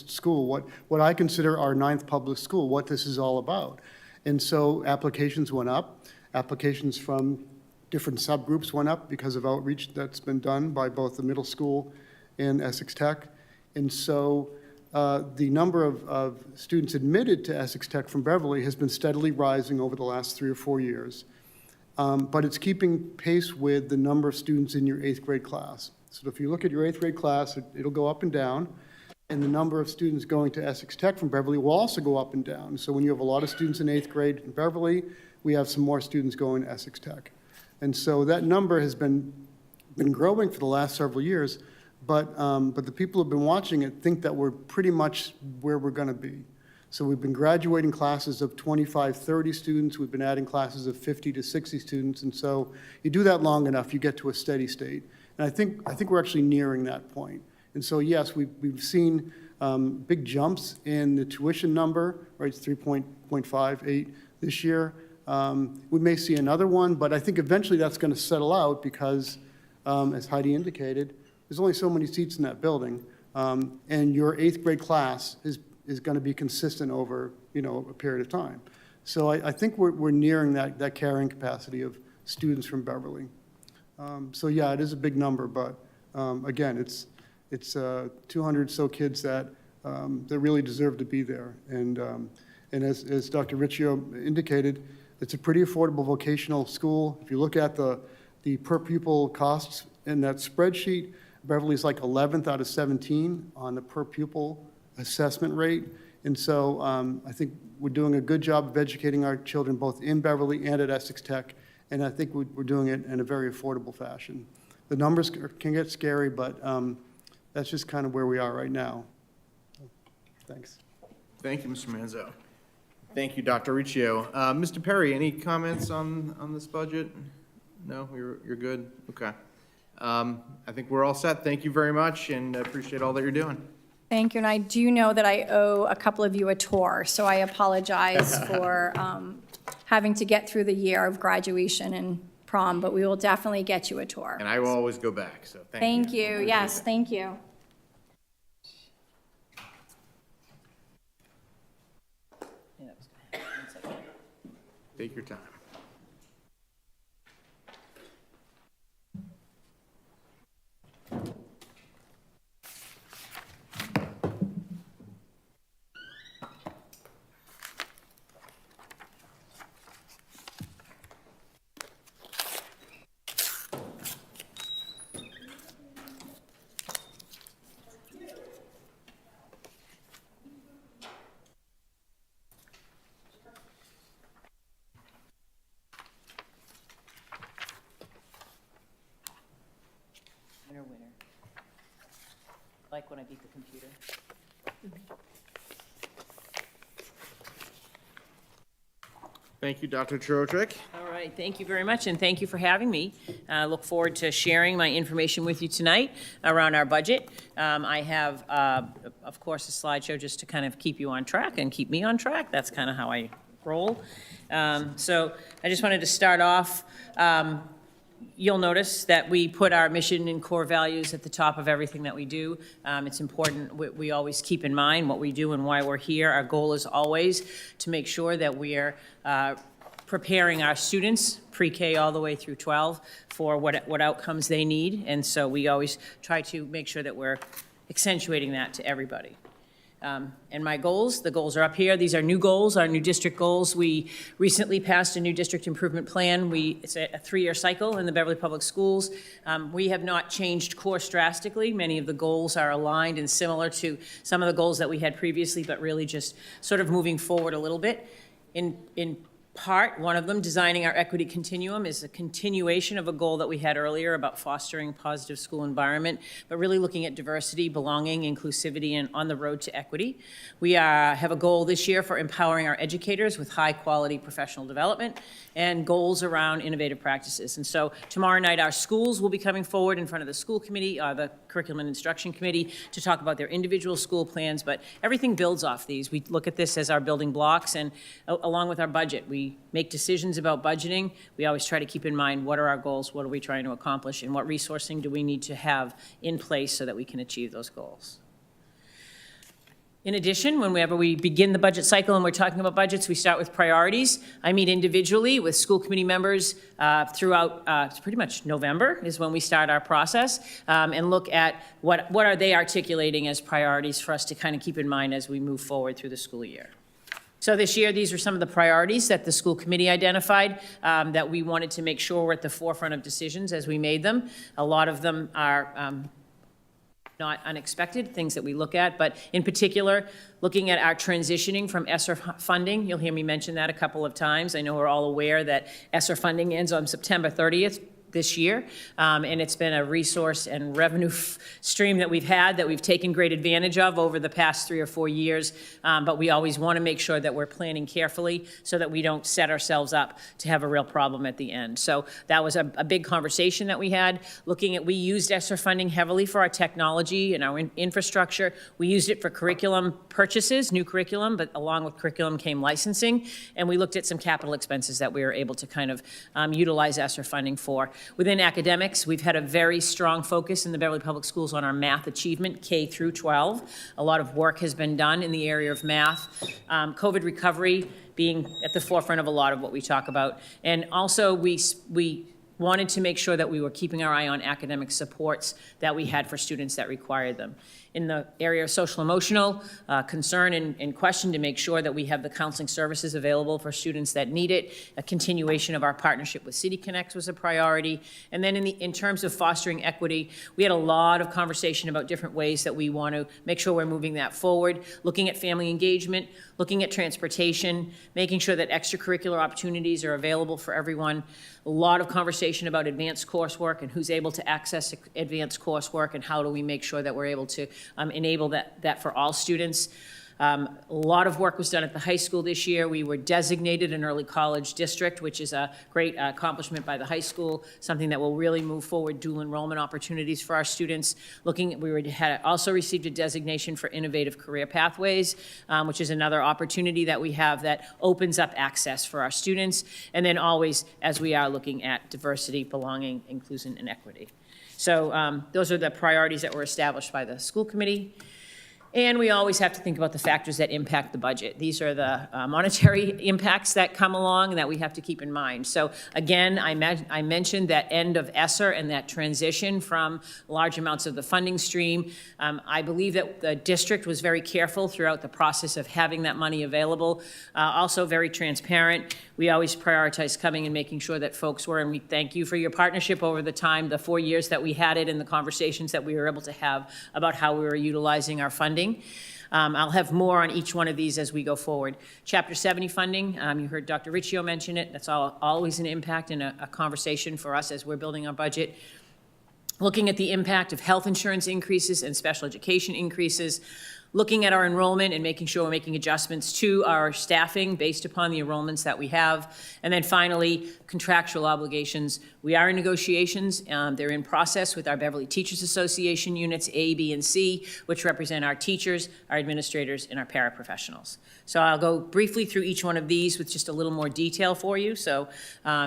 school, what I consider our 9th public school, what this is all about. And so applications went up. Applications from different subgroups went up because of outreach that's been done by both the middle school and Essex Tech. And so the number of students admitted to Essex Tech from Beverly has been steadily rising over the last 3 or 4 years. But it's keeping pace with the number of students in your 8th grade class. So if you look at your 8th grade class, it'll go up and down. And the number of students going to Essex Tech from Beverly will also go up and down. So when you have a lot of students in 8th grade in Beverly, we have some more students going to Essex Tech. And so that number has been growing for the last several years. But the people who have been watching it think that we're pretty much where we're going to be. So we've been graduating classes of 25, 30 students. We've been adding classes of 50 to 60 students. And so you do that long enough, you get to a steady state. And I think we're actually nearing that point. And so, yes, we've seen big jumps in the tuition number, right? It's 3.58 this year. We may see another one, but I think eventually that's going to settle out because, as Heidi indicated, there's only so many seats in that building, and your 8th grade class is going to be consistent over a period of time. So I think we're nearing that carrying capacity of students from Beverly. So yeah, it is a big number, but again, it's 200 so kids that really deserve to be there. And as Dr. Riccio indicated, it's a pretty affordable vocational school. If you look at the per pupil costs in that spreadsheet, Beverly's like 11th out of 17 on the per pupil assessment rate. And so I think we're doing a good job of educating our children both in Beverly and at Essex Tech, and I think we're doing it in a very affordable fashion. The numbers can get scary, but that's just kind of where we are right now. Thanks. Thank you, Mr. Manzo. Thank you, Dr. Riccio. Mr. Perry, any comments on this budget? No, you're good? Okay. I think we're all set. Thank you very much, and I appreciate all that you're doing. Thank you, and I do know that I owe a couple of you a tour, so I apologize for having to get through the year of graduation and prom, but we will definitely get you a tour. And I will always go back, so thank you. Thank you, yes, thank you. Yeah, that was good. One second. Take your time. Winner, winner. Like when I beat the computer. Thank you, Dr. Trotrick. All right, thank you very much, and thank you for having me. I look forward to sharing my information with you tonight around our budget. I have, of course, a slideshow just to kind of keep you on track and keep me on track. That's kind of how I roll. So I just wanted to start off. You'll notice that we put our mission and core values at the top of everything that we do. It's important we always keep in mind what we do and why we're here. Our goal is always to make sure that we are preparing our students, pre-K all the way through 12, for what outcomes they need. And so we always try to make sure that we're accentuating that to everybody. And my goals, the goals are up here. These are new goals, our new district goals. We recently passed a new district improvement plan. It's a 3-year cycle in the Beverly Public Schools. We have not changed course drastically. Many of the goals are aligned and similar to some of the goals that we had previously, but really just sort of moving forward a little bit. In part, one of them, designing our equity continuum, is a continuation of a goal that we had earlier about fostering a positive school environment, but really looking at diversity, belonging, inclusivity, and on the road to equity. We have a goal this year for empowering our educators with high-quality professional development and goals around innovative practices. And so tomorrow night, our schools will be coming forward in front of the school committee, the Curriculum and Instruction Committee, to talk about their individual school plans, but everything builds off these. We look at this as our building blocks, and along with our budget, we make decisions about budgeting. We always try to keep in mind what are our goals, what are we trying to accomplish, and what resourcing do we need to have in place so that we can achieve those goals. In addition, whenever we begin the budget cycle and we're talking about budgets, we start with priorities. I meet individually with school committee members throughout pretty much November is when we start our process, and look at what are they articulating as priorities for us to kind of keep in mind as we move forward through the school year. So this year, these are some of the priorities that the school committee identified that we wanted to make sure were at the forefront of decisions as we made them. A lot of them are not unexpected, things that we look at, but in particular, looking at our transitioning from ESSER funding. You'll hear me mention that a couple of times. I know we're all aware that ESSER funding ends on September 30th. This year, and it's been a resource and revenue stream that we've had that we've taken great advantage of over the past 3 or 4 years, but we always want to make sure that we're planning carefully so that we don't set ourselves up to have a real problem at the end. So that was a big conversation that we had, looking at, we used ESSER funding heavily for our technology and our infrastructure. We used it for curriculum purchases, new curriculum, but along with curriculum came licensing, and we looked at some capital expenses that we were able to kind of utilize ESSER funding for. Within academics, we've had a very strong focus in the Beverly Public Schools on our math achievement, K through 12. A lot of work has been done in the area of math. COVID recovery being at the forefront of a lot of what we talk about. And also, we wanted to make sure that we were keeping our eye on academic supports that we had for students that required them. In the area of social emotional concern and question, to make sure that we have the counseling services available for students that need it. A continuation of our partnership with City Connects was a priority. And then in terms of fostering equity, we had a lot of conversation about different ways that we want to make sure we're moving that forward, looking at family engagement, looking at transportation, making sure that extracurricular opportunities are available for everyone. A lot of conversation about advanced coursework and who's able to access advanced coursework and how do we make sure that we're able to enable that for all students. A lot of work was done at the high school this year. We were designated an early college district, which is a great accomplishment by the high school, something that will really move forward dual enrollment opportunities for our students. Had also received a designation for innovative career pathways, which is another opportunity that we have that opens up access for our students. And then always, as we are looking at diversity, belonging, inclusion, and equity. So those are the priorities that were established by the school committee. And we always have to think about the factors that impact the budget. These are the monetary impacts that come along and that we have to keep in mind. So again, I mentioned that end of ESSER and that transition from large amounts of the funding stream. I believe that the district was very careful throughout the process of having that money available. Also very transparent. We always prioritize coming and making sure that folks were, and we thank you for your partnership over the time, the 4 years that we had it, and the conversations that we were able to have about how we were utilizing our funding. I'll have more on each one of these as we go forward. Chapter 70 funding, you heard Dr. Riccio mention it. That's always an impact and a conversation for us as we're building our budget. Looking at the impact of health insurance increases and special education increases. Looking at our enrollment and making sure we're making adjustments to our staffing based upon the enrollments that we have. And then finally, contractual obligations. We are in negotiations. They're in process with our Beverly Teachers Association units A, B, and C, which represent our teachers, our administrators, and our paraprofessionals. So I'll go briefly through each one of these with just a little more detail for you so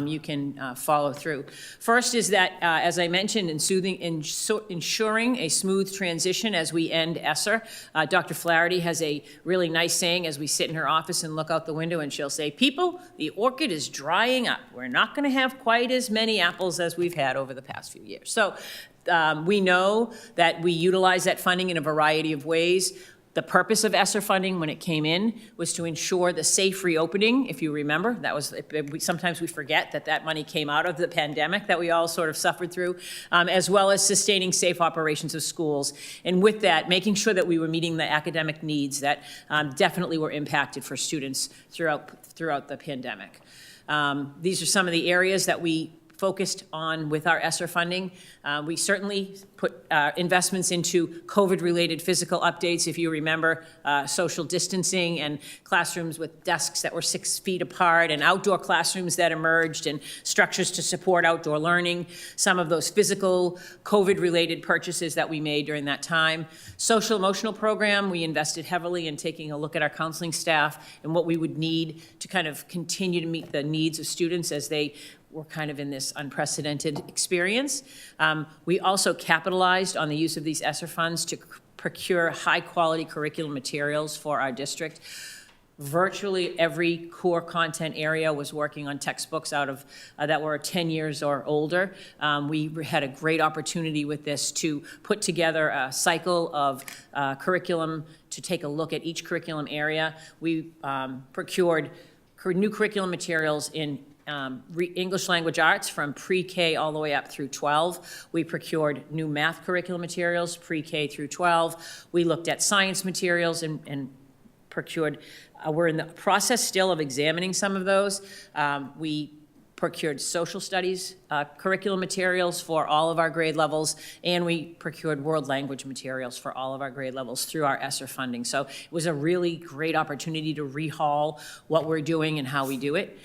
you can follow through. First is that, as I mentioned, ensuring a smooth transition as we end ESSER. Dr. Flaherty has a really nice saying as we sit in her office and look out the window, and she'll say, "People, the orchid is drying up. We're not going to have quite as many apples as we've had over the past few years." So we know that we utilize that funding in a variety of ways. The purpose of ESSER funding when it came in was to ensure the safe reopening, if you remember. That was, sometimes we forget that money came out of the pandemic that we all sort of suffered through, as well as sustaining safe operations of schools. And with that, making sure that we were meeting the academic needs that definitely were impacted for students throughout the pandemic. These are some of the areas that we focused on with our ESSER funding. We certainly put investments into COVID-related physical updates. If you remember, social distancing and classrooms with desks that were 6 feet apart and outdoor classrooms that emerged and structures to support outdoor learning. Some of those physical COVID-related purchases that we made during that time. Social emotional program, we invested heavily in taking a look at our counseling staff and what we would need to kind of continue to meet the needs of students as they were kind of in this unprecedented experience. We also capitalized on the use of these ESSER funds to procure high-quality curriculum materials for our district. Virtually every core content area was working on textbooks out of that were 10 years or older. We had a great opportunity with this to put together a cycle of curriculum to take a look at each curriculum area. We procured new curriculum materials in English language arts from pre-K all the way up through 12. We procured new math curriculum materials pre-K through 12. We looked at science materials and procured, we're in the process still of examining some of those. We procured social studies curriculum materials for all of our grade levels, and we procured world language materials for all of our grade levels through our ESSER funding. So it was a really great opportunity to rehaul what we're doing and how we do it.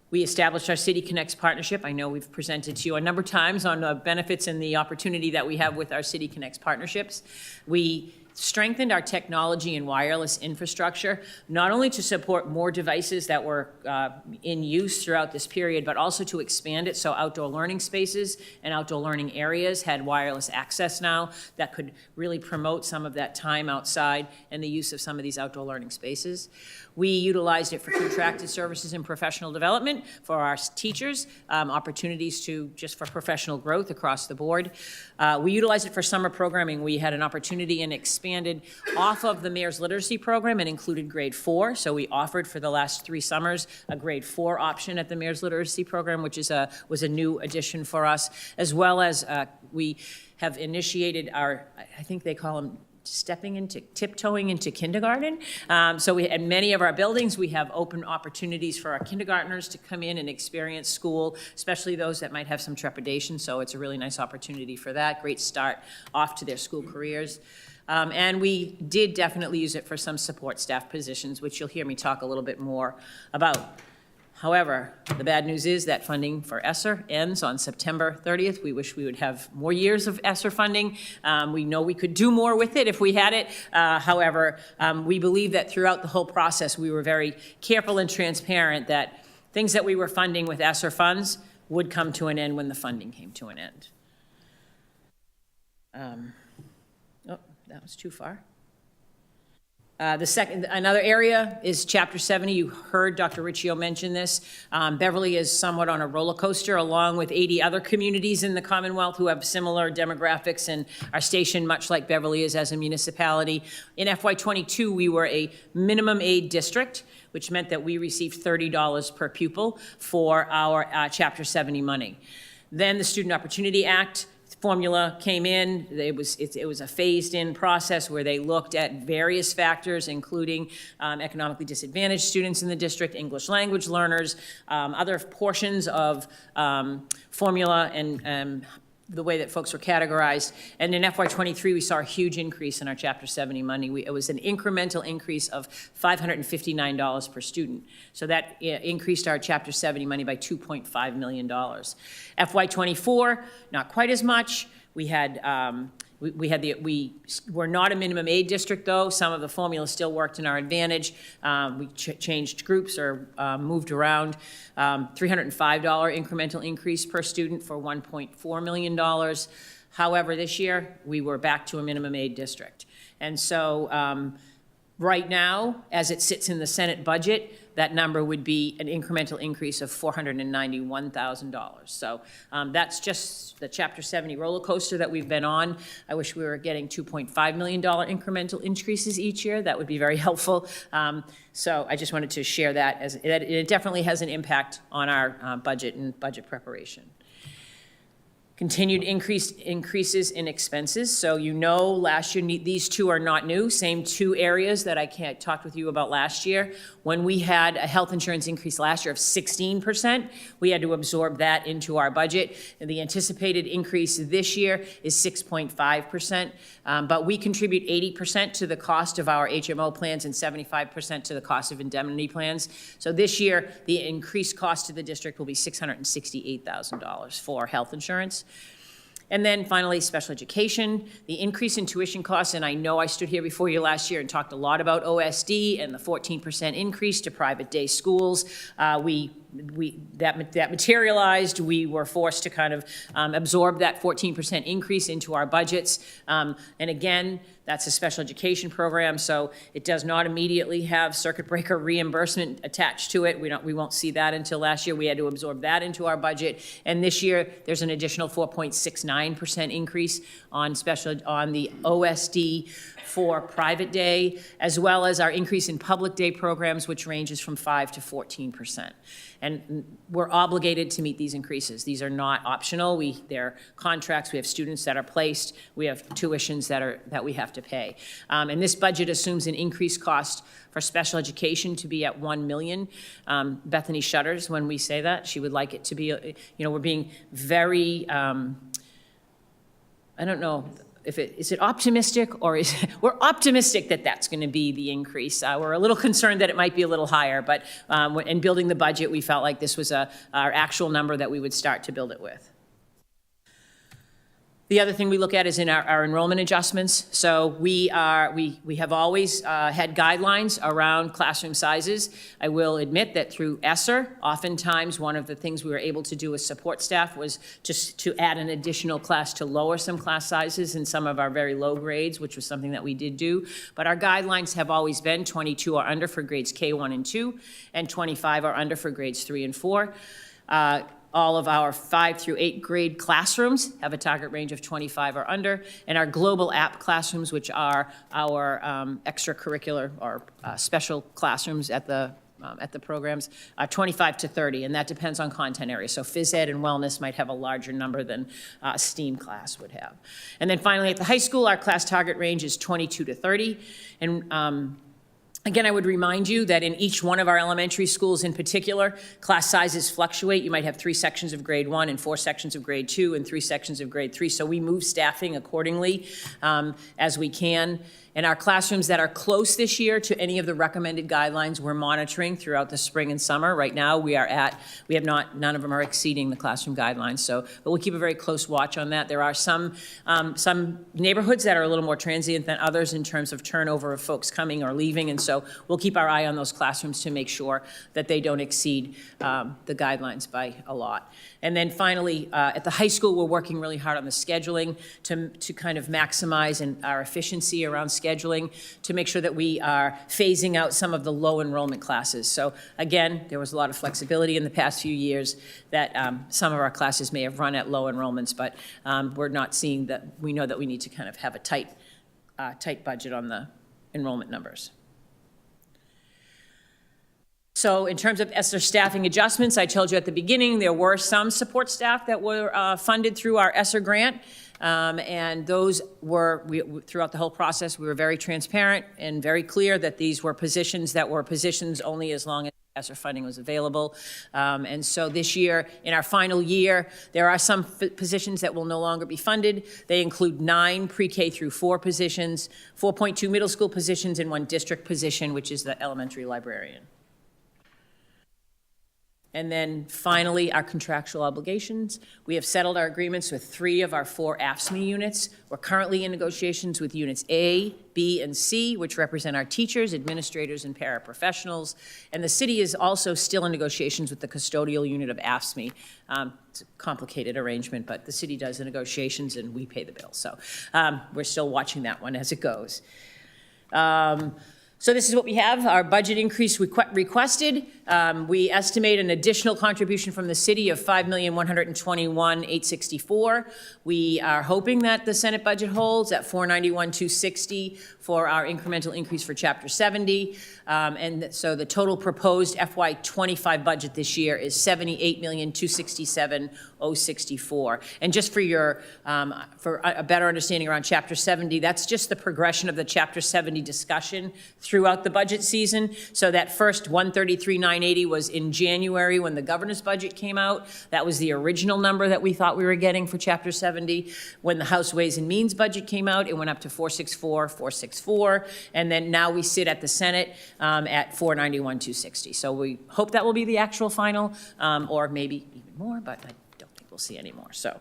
We established our City Connects partnership. I know we've presented to you a number of times on the benefits and the opportunity that we have with our City Connects partnerships. We strengthened our technology and wireless infrastructure, not only to support more devices that were in use throughout this period, but also to expand it so outdoor learning spaces and outdoor learning areas had wireless access now that could really promote some of that time outside and the use of some of these outdoor learning spaces. We utilized it for contracted services and professional development for our teachers, opportunities just for professional growth across the board. We utilized it for summer programming. We had an opportunity and expanded off of the Mayor's Literacy Program and included grade 4. So we offered for the last 3 summers a grade 4 option at the Mayor's Literacy Program, which was a new addition for us, as well as we have initiated I think they call them tiptoeing into kindergarten. So at many of our buildings, we have open opportunities for our kindergartners to come in and experience school, especially those that might have some trepidation. So it's a really nice opportunity for that. Great start off to their school careers. And we did definitely use it for some support staff positions, which you'll hear me talk a little bit more about. However, the bad news is that funding for ESSER ends on September 30th. We wish we would have more years of ESSER funding. We know we could do more with it if we had it. However, we believe that throughout the whole process, we were very careful and transparent that things that we were funding with ESSER funds would come to an end when the funding came to an end. Oh, that was too far. Another area is Chapter 70. You heard Dr. Riccio mention this. Beverly is somewhat on a roller coaster, along with 80 other communities in the Commonwealth who have similar demographics and are stationed much like Beverly is as a municipality. In FY22, we were a minimum aid district, which meant that we received $30 per pupil for our Chapter 70 money. Then the Student Opportunity Act formula came in. It was a phased-in process where they looked at various factors, including economically disadvantaged students in the district, English language learners, other portions of formula and the way that folks were categorized. And in FY23, we saw a huge increase in our Chapter 70 money. It was an incremental increase of $559 per student. So that increased our Chapter 70 money by $2.5 million. FY24, not quite as much. We were not a minimum aid district, though. Some of the formula still worked in our advantage. We changed groups or moved around. $305 incremental increase per student for $1.4 million. However, this year, we were back to a minimum aid district. And so right now, as it sits in the Senate budget, that number would be an incremental increase of $491,000. So that's just the Chapter 70 roller coaster that we've been on. I wish we were getting $2.5 million incremental increases each year. That would be very helpful. So I just wanted to share that, as it definitely has an impact on our budget and budget preparation. Continued increases in expenses. So you know last year, these two are not new, same 2 areas that I talked with you about last year. When we had a health insurance increase last year of 16%, we had to absorb that into our budget. And the anticipated increase this year is 6.5%, but we contribute 80% to the cost of our HMO plans and 75% to the cost of indemnity plans. So this year, the increased cost to the district will be $668,000 for health insurance. And then finally, special education, the increase in tuition costs, and I know I stood here before you last year and talked a lot about OSD and the 14% increase to private day schools. That materialized. We were forced to kind of absorb that 14% increase into our budgets. And again, that's a special education program, so it does not immediately have circuit breaker reimbursement attached to it. We won't see that until last year. We had to absorb that into our budget. And this year, there's an additional 4.69% increase on the OSD for private day, as well as our increase in public day programs, which ranges from 5 to 14%. And we're obligated to meet these increases. These are not optional. They're contracts. We have students that are placed. We have tuitions that we have to pay. And this budget assumes an increased cost for special education to be at $1 million. Bethany shudders when we say that. She would like it to be, we're being very, I don't know, is it optimistic, or we're optimistic that that's going to be the increase. We're a little concerned that it might be a little higher, but in building the budget, we felt like this was our actual number that we would start to build it with. The other thing we look at is in our enrollment adjustments. So we have always had guidelines around classroom sizes. I will admit that through ESSER, oftentimes one of the things we were able to do as support staff was just to add an additional class to lower some class sizes in some of our very low grades, which was something that we did do. But our guidelines have always been 22 or under for grades K1 and 2, and 25 or under for grades 3 and 4. All of our 5 through 8 grade classrooms have a target range of 25 or under, and our global app classrooms, which are our extracurricular or special classrooms at the programs, 25 to 30, and that depends on content area. So phys ed and wellness might have a larger number than a STEAM class would have. And then finally, at the high school, our class target range is 22 to 30, and again, I would remind you that in each one of our elementary schools in particular, class sizes fluctuate. You might have 3 sections of grade 1 and 4 sections of grade 2 and 3 sections of grade 3. So we move staffing accordingly as we can. And our classrooms that are close this year to any of the recommended guidelines, we're monitoring throughout the spring and summer. Right now, none of them are exceeding the classroom guidelines. But we'll keep a very close watch on that. There are some neighborhoods that are a little more transient than others in terms of turnover of folks coming or leaving. And so we'll keep our eye on those classrooms to make sure that they don't exceed the guidelines by a lot. And then finally, at the high school, we're working really hard on the scheduling to kind of maximize our efficiency around scheduling to make sure that we are phasing out some of the low enrollment classes. So again, there was a lot of flexibility in the past few years that some of our classes may have run at low enrollments, but we're not seeing that. We know that we need to kind of have a tight budget on the enrollment numbers. So in terms of ESSER staffing adjustments, I told you at the beginning, there were some support staff that were funded through our ESSER grant. And those were, throughout the whole process, we were very transparent and very clear that these were positions only as long as ESSER funding was available. And so this year, in our final year, there are some positions that will no longer be funded. They include 9 pre-K through 4 positions, 4.2 middle school positions, and 1 district position, which is the elementary librarian. And then finally, our contractual obligations. We have settled our agreements with 3 of our 4 AFSCME units. We're currently in negotiations with units A, B, and C, which represent our teachers, administrators, and paraprofessionals. And the city is also still in negotiations with the custodial unit of AFSCME. It's a complicated arrangement, but the city does the negotiations and we pay the bill. So we're still watching that one as it goes. So this is what we have, our budget increase requested. We estimate an additional contribution from the city of $5,121,864. We are hoping that the Senate budget holds at $491,260 for our incremental increase for Chapter 70. And so the total proposed FY25 budget this year is $78,267,064. And just for your for a better understanding around Chapter 70, that's just the progression of the Chapter 70 discussion throughout the budget season. So that first $133,980 was in January when the governor's budget came out. That was the original number that we thought we were getting for Chapter 70. When the House Ways and Means budget came out, it went up to $464,464, and then now we sit at the Senate at $491,260. So we hope that will be the actual final, or maybe even more, but I don't think we'll see any more. So,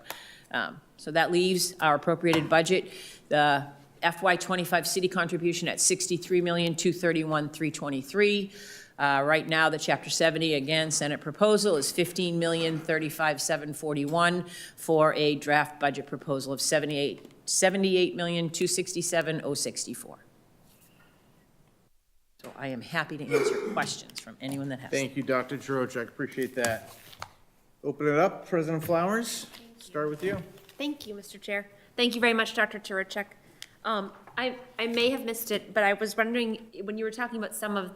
so that leaves our appropriated budget, the FY25 city contribution at $63,231,323. Right now, the Chapter 70, again, Senate proposal is $15,035,741 for a draft budget proposal of $78,267,064. So I am happy to answer questions from anyone that has them. Thank you, Dr. Trochek. Appreciate that. Open it up, President Flowers. Start with you. Thank you, Mr. Chair. Thank you very much, Dr. Turachek. I may have missed it, but I was wondering, when you were talking about some of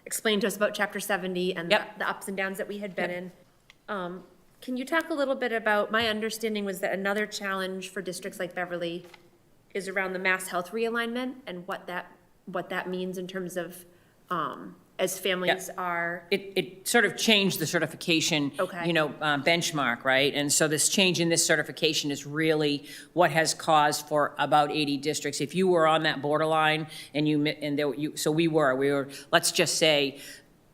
explain to us about Chapter 70 and the ups and downs that we had been in. Can you talk a little bit about, my understanding was that another challenge for districts like Beverly is around the Mass Health realignment and what that means in terms of, as families are. It sort of changed the certification, benchmark, right? And so this change in this certification is really what has caused for about 80 districts. If you were on that borderline so we were, let's just say,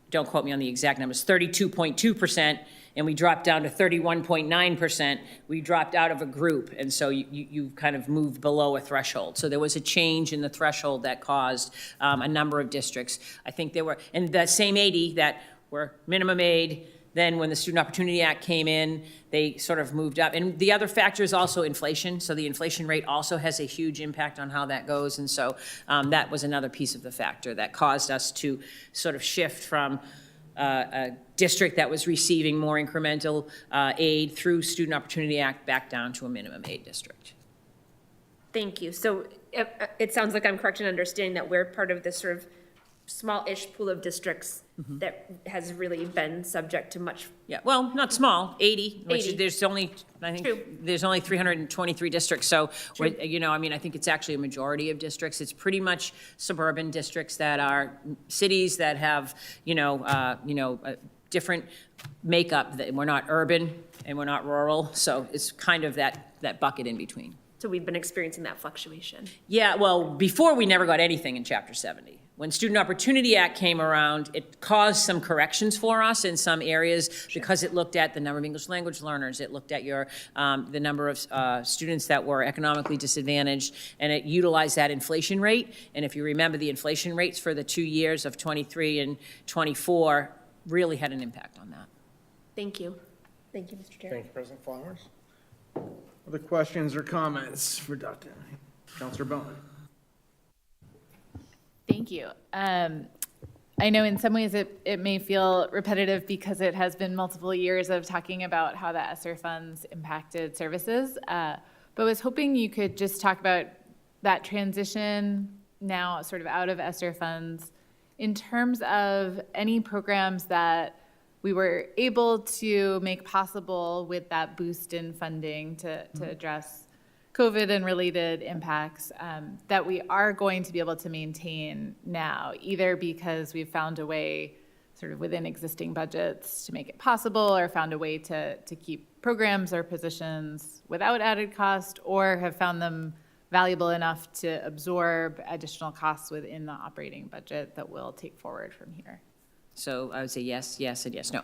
don't quote me on the exact numbers, 32.2%, and we dropped down to 31.9%, we dropped out of a group, and so you kind of moved below a threshold. So there was a change in the threshold that caused a number of districts. I think there were, and that same 80 that were minimum aid, then when the Student Opportunity Act came in, they sort of moved up. And the other factor is also inflation. So the inflation rate also has a huge impact on how that goes. And so that was another piece of the factor that caused us to sort of shift from a district that was receiving more incremental aid through Student Opportunity Act back down to a minimum aid district. Thank you. So it sounds like I'm correct in understanding that we're part of this sort of small-ish pool of districts that has really been subject to much. Yeah, well, not small, 80, which 80. there's only, I think, True. there's only 323 districts, so, you know, I mean, I think it's actually a majority of districts. It's pretty much suburban districts that are cities that have, a different makeup, that we're not urban and we're not rural, so it's kind of that bucket in between. So we've been experiencing that fluctuation. Yeah, well, before we never got anything in Chapter 70. When Student Opportunity Act came around, it caused some corrections for us in some areas because it looked at the number of English language learners, it looked at the number of students that were economically disadvantaged, and it utilized that inflation rate. And if you remember, the inflation rates for the 2 years of 23 and 24 really had an impact on that. Thank you. Thank you, Mr. Chair. Thank you, President Flowers. Other questions or comments for Dr. Counselor Bowman? Thank you. I know in some ways it may feel repetitive because it has been multiple years of talking about how the ESSER funds impacted services, but was hoping you could just talk about that transition now sort of out of ESSER funds in terms of any programs that we were able to make possible with that boost in funding to address COVID and related impacts that we are going to be able to maintain now, either because we've found a way sort of within existing budgets to make it possible, or found a way to keep programs or positions without added cost, or have found them valuable enough to absorb additional costs within the operating budget that we'll take forward from here. So I would say yes, yes, and yes, no.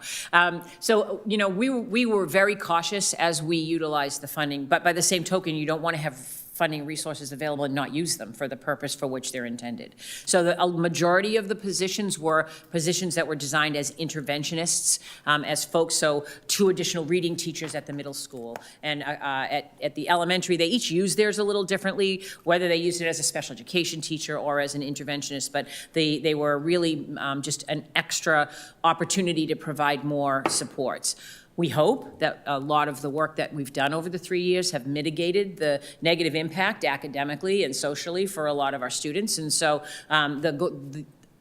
We were very cautious as we utilized the funding, but by the same token, you don't want to have funding resources available and not use them for the purpose for which they're intended. So a majority of the positions were positions that were designed as interventionists, as folks, so 2 additional reading teachers at the middle school. And at the elementary, they each use theirs a little differently, whether they used it as a special education teacher or as an interventionist, but they were really just an extra opportunity to provide more supports. We hope that a lot of the work that we've done over the 3 years have mitigated the negative impact academically and socially for a lot of our students. And so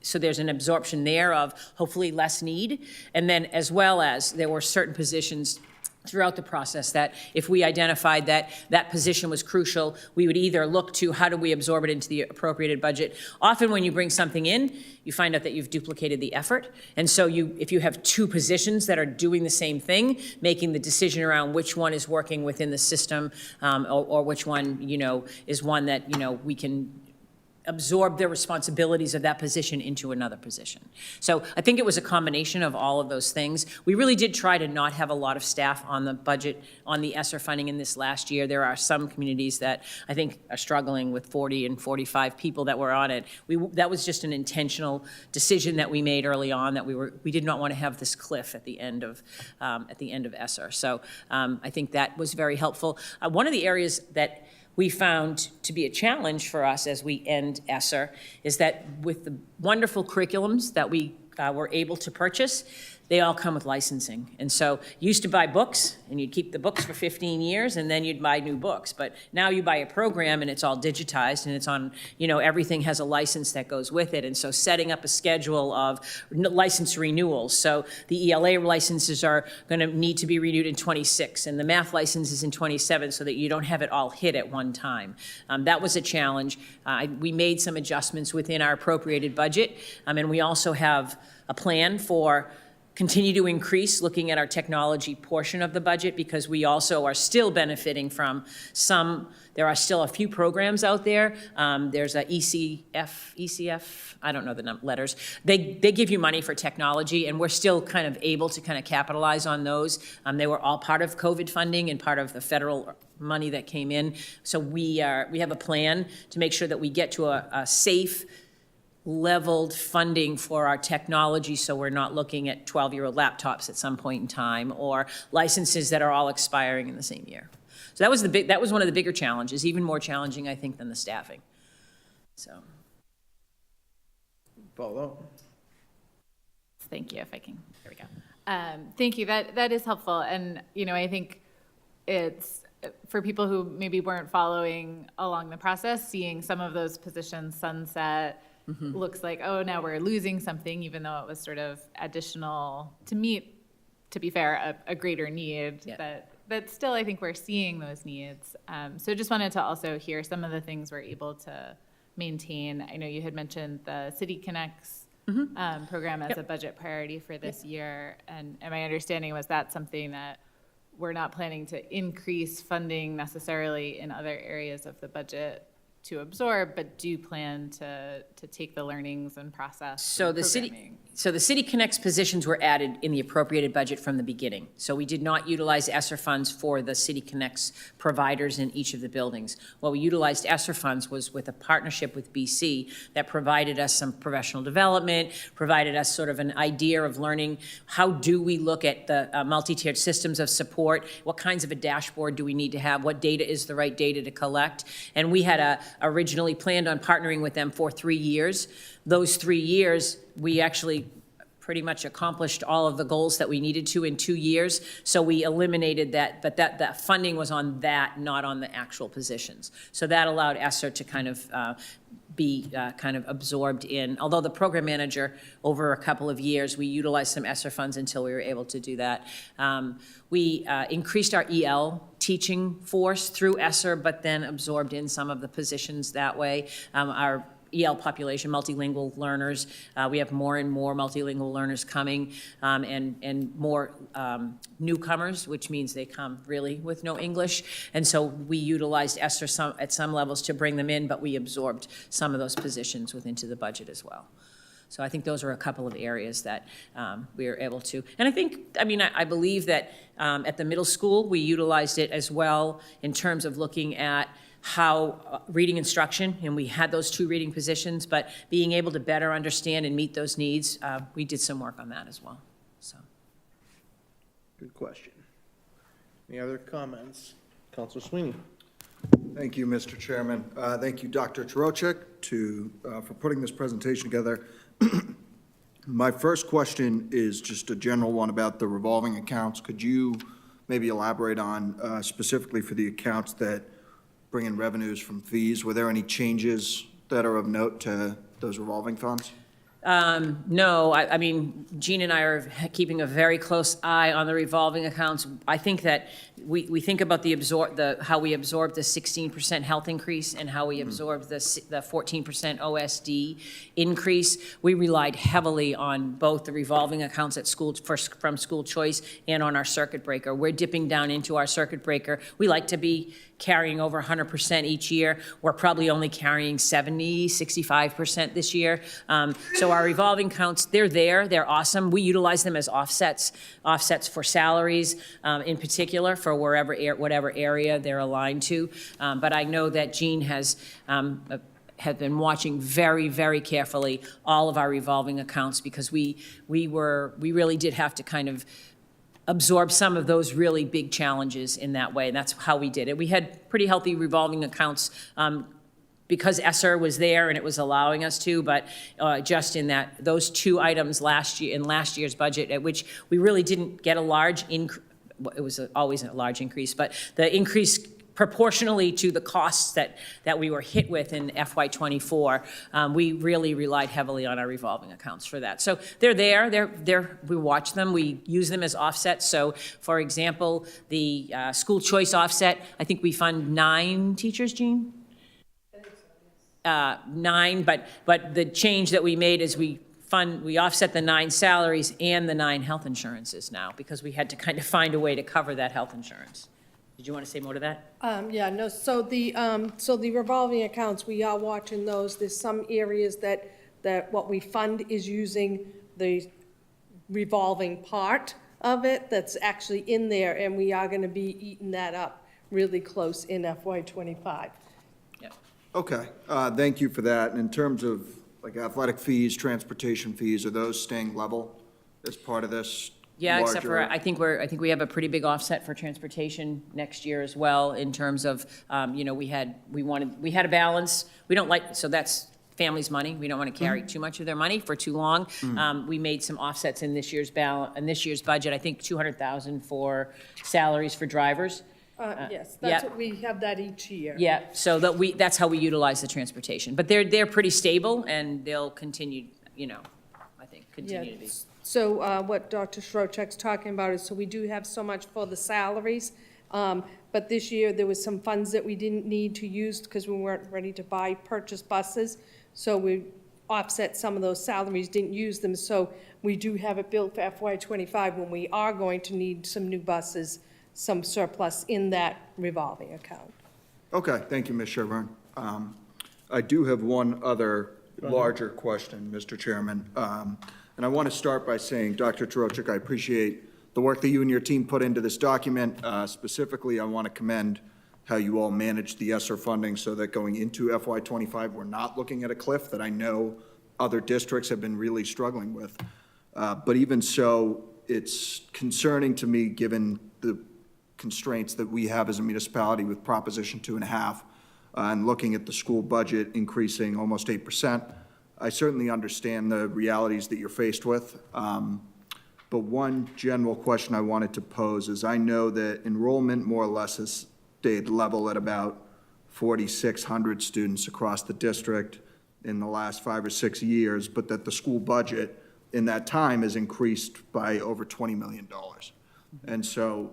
so there's an absorption there of hopefully less need. And then as well as there were certain positions throughout the process that if we identified that that position was crucial, we would either look to how do we absorb it into the appropriated budget. Often when you bring something in, you find out that you've duplicated the effort. And so if you have 2 positions that are doing the same thing, making the decision around which one is working within the system or which one, is one that, we can absorb the responsibilities of that position into another position. So I think it was a combination of all of those things. We really did try to not have a lot of staff on the budget, on the ESSER funding in this last year. There are some communities that I think are struggling with 40 and 45 people that were on it. That was just an intentional decision that we made early on, that we did not want to have this cliff at the end of ESSER. So I think that was very helpful. One of the areas that we found to be a challenge for us as we end ESSER is that with the wonderful curriculums that we were able to purchase, they all come with licensing. And so you used to buy books, and you'd keep the books for 15 years, and then you'd buy new books. But now you buy a program, and it's all digitized, and it's on, everything has a license that goes with it. And so setting up a schedule of license renewals. So the ELA licenses are going to need to be renewed in 26, and the math license is in 27, so that you don't have it all hit at one time. That was a challenge. We made some adjustments within our appropriated budget, and we also have a plan for continue to increase, looking at our technology portion of the budget, because we also are still benefiting from there are still a few programs out there. There's a ECF, I don't know the letters. They give you money for technology, and we're still kind of able to kind of capitalize on those. They were all part of COVID funding and part of the federal money that came in. So we have a plan to make sure that we get to a safe, leveled funding for our technology, so we're not looking at 12-year-old laptops at some point in time, or licenses that are all expiring in the same year. So that was one of the bigger challenges, even more challenging, I think, than the staffing. So. Follow. Thank you, if I can, there we go. Thank you, that is helpful, and, I think it's, for people who maybe weren't following along the process, seeing some of those positions sunset looks like, oh, now we're losing something, even though it was sort of additional to meet, to be fair, a greater need. Yeah. But still, I think we're seeing those needs. So just wanted to also hear some of the things we're able to maintain. I know you had mentioned the City Connects program as a budget priority for this year. And my understanding was that something that we're not planning to increase funding necessarily in other areas of the budget to absorb, but do plan to take the learnings and process. So the City Connects positions were added in the appropriated budget from the beginning. So we did not utilize ESSER funds for the City Connects providers in each of the buildings. What we utilized ESSER funds was with a partnership with BC that provided us some professional development, provided us sort of an idea of learning how do we look at the multi-tiered systems of support, what kinds of a dashboard do we need to have, what data is the right data to collect. And we had originally planned on partnering with them for 3 years. Those 3 years, we actually pretty much accomplished all of the goals that we needed to in 2 years. So we eliminated that, but that funding was on that, not on the actual positions. So that allowed ESSER to kind of be kind of absorbed in, although the program manager, over a couple of years, we utilized some ESSER funds until we were able to do that. We increased our EL teaching force through ESSER, but then absorbed in some of the positions that way. Our EL population, multilingual learners, we have more and more multilingual learners coming, and more newcomers, which means they come really with no English. And so we utilized ESSER at some levels to bring them in, but we absorbed some of those positions into the budget as well. So I think those are a couple of areas that we were able to. And I believe that at the middle school, we utilized it as well in terms of looking at how reading instruction, and we had those 2 reading positions, but being able to better understand and meet those needs, we did some work on that as well. So. Good question. Any other comments? Counselor Sweeney. Thank you, Mr. Chairman. Thank you, Dr. Chirocek, for putting this presentation together. My first question is just a general one about the revolving accounts. Could you maybe elaborate on specifically for the accounts that bring in revenues from fees? Were there any changes that are of note to those revolving funds? No, I mean, Jean and I are keeping a very close eye on the revolving accounts. I think that we think about how we absorbed the 16% health increase and how we absorbed the 14% OSD increase. We relied heavily on both the revolving accounts at school from school choice and on our circuit breaker. We're dipping down into our circuit breaker. We like to be carrying over 100% each year. We're probably only carrying 70, 65% this year. So our revolving accounts, they're awesome. We utilize them as offsets for salaries, in particular for whatever area they're aligned to. But I know that Jean have been watching very, very carefully all of our revolving accounts, because we really did have to kind of absorb some of those really big challenges in that way. And that's how we did it. We had pretty healthy revolving accounts because ESSER was there and it was allowing us to, but just in those 2 items last year's budget, at which we really didn't get a large increase. It was always a large increase, but the increase proportionally to the costs that we were hit with in FY24, we really relied heavily on our revolving accounts for that. So they're there, we watch them, we use them as offsets. So for example, the school choice offset, I think we fund 9 teachers, Jean? 9, but the change that we made is we we offset the 9 salaries and the 9 health insurances now, because we had to kind of find a way to cover that health insurance. Did you want to say more to that? Yeah, no, so the revolving accounts, we are watching those. There's some areas that what we fund is using the revolving part of it that's actually in there, and we are gonna be eating that up really close in FY '25. Yeah. Okay, thank you for that. And in terms of like athletic fees, transportation fees, are those staying level as part of this? Yeah, except for, larger- I think we have a pretty big offset for transportation next year as well, in terms of, you know, we had a balance. We don't like, so that's families' money. We don't want to carry too much of their money for too long. We made some offsets in this year's budget, I think 200,000 for salaries for drivers. Yes, yeah. that's what, we have that each year. Yeah, so that's how we utilize the transportation. But they're pretty stable, and they'll continue, you know, I think, continue to be. So what Dr. Schroechek's talking about is, so we do have so much for the salaries, but this year there was some funds that we didn't need to use because we weren't ready to purchase buses. So we offset some of those salaries, didn't use them, so we do have it built for FY '25 when we are going to need some new buses, some surplus in that revolving account. Okay, thank you, Ms. Sherburne. I do have one other larger question, Mr. Chairman. And I want to start by saying, Dr. Trochek, I appreciate the work that you and your team put into this document. Specifically, I want to commend how you all managed the ESSER funding so that going into FY '25, we're not looking at a cliff that I know other districts have been really struggling with. But even so, it's concerning to me, given the constraints that we have as a municipality with Proposition 2.5, and looking at the school budget increasing almost 8%. I certainly understand the realities that you're faced with. But one general question I wanted to pose is, I know that enrollment more or less has stayed level at about 4,600 students across the district in the last 5 or 6 years, but that the school budget in that time has increased by over $20 million. And so,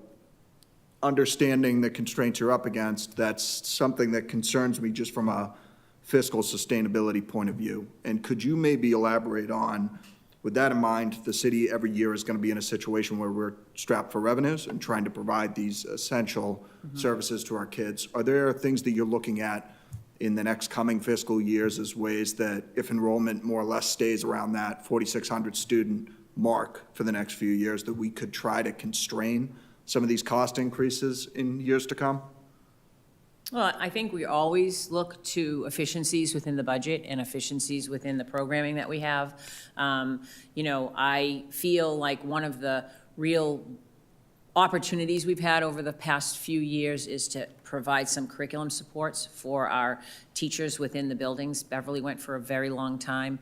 understanding the constraints you're up against, that's something that concerns me just from a fiscal sustainability point of view. And could you maybe elaborate on, with that in mind, the city every year is going to be in a situation where we're strapped for revenues and trying to provide these essential services to our kids. Are there things that you're looking at in the next coming fiscal years as ways that if enrollment more or less stays around that 4,600 student mark for the next few years, that we could try to constrain some of these cost increases in years to come? Well, I think we always look to efficiencies within the budget and efficiencies within the programming that we have. You know, I feel like one of the real opportunities we've had over the past few years is to provide some curriculum supports for our teachers within the buildings. Beverly went for a very long time.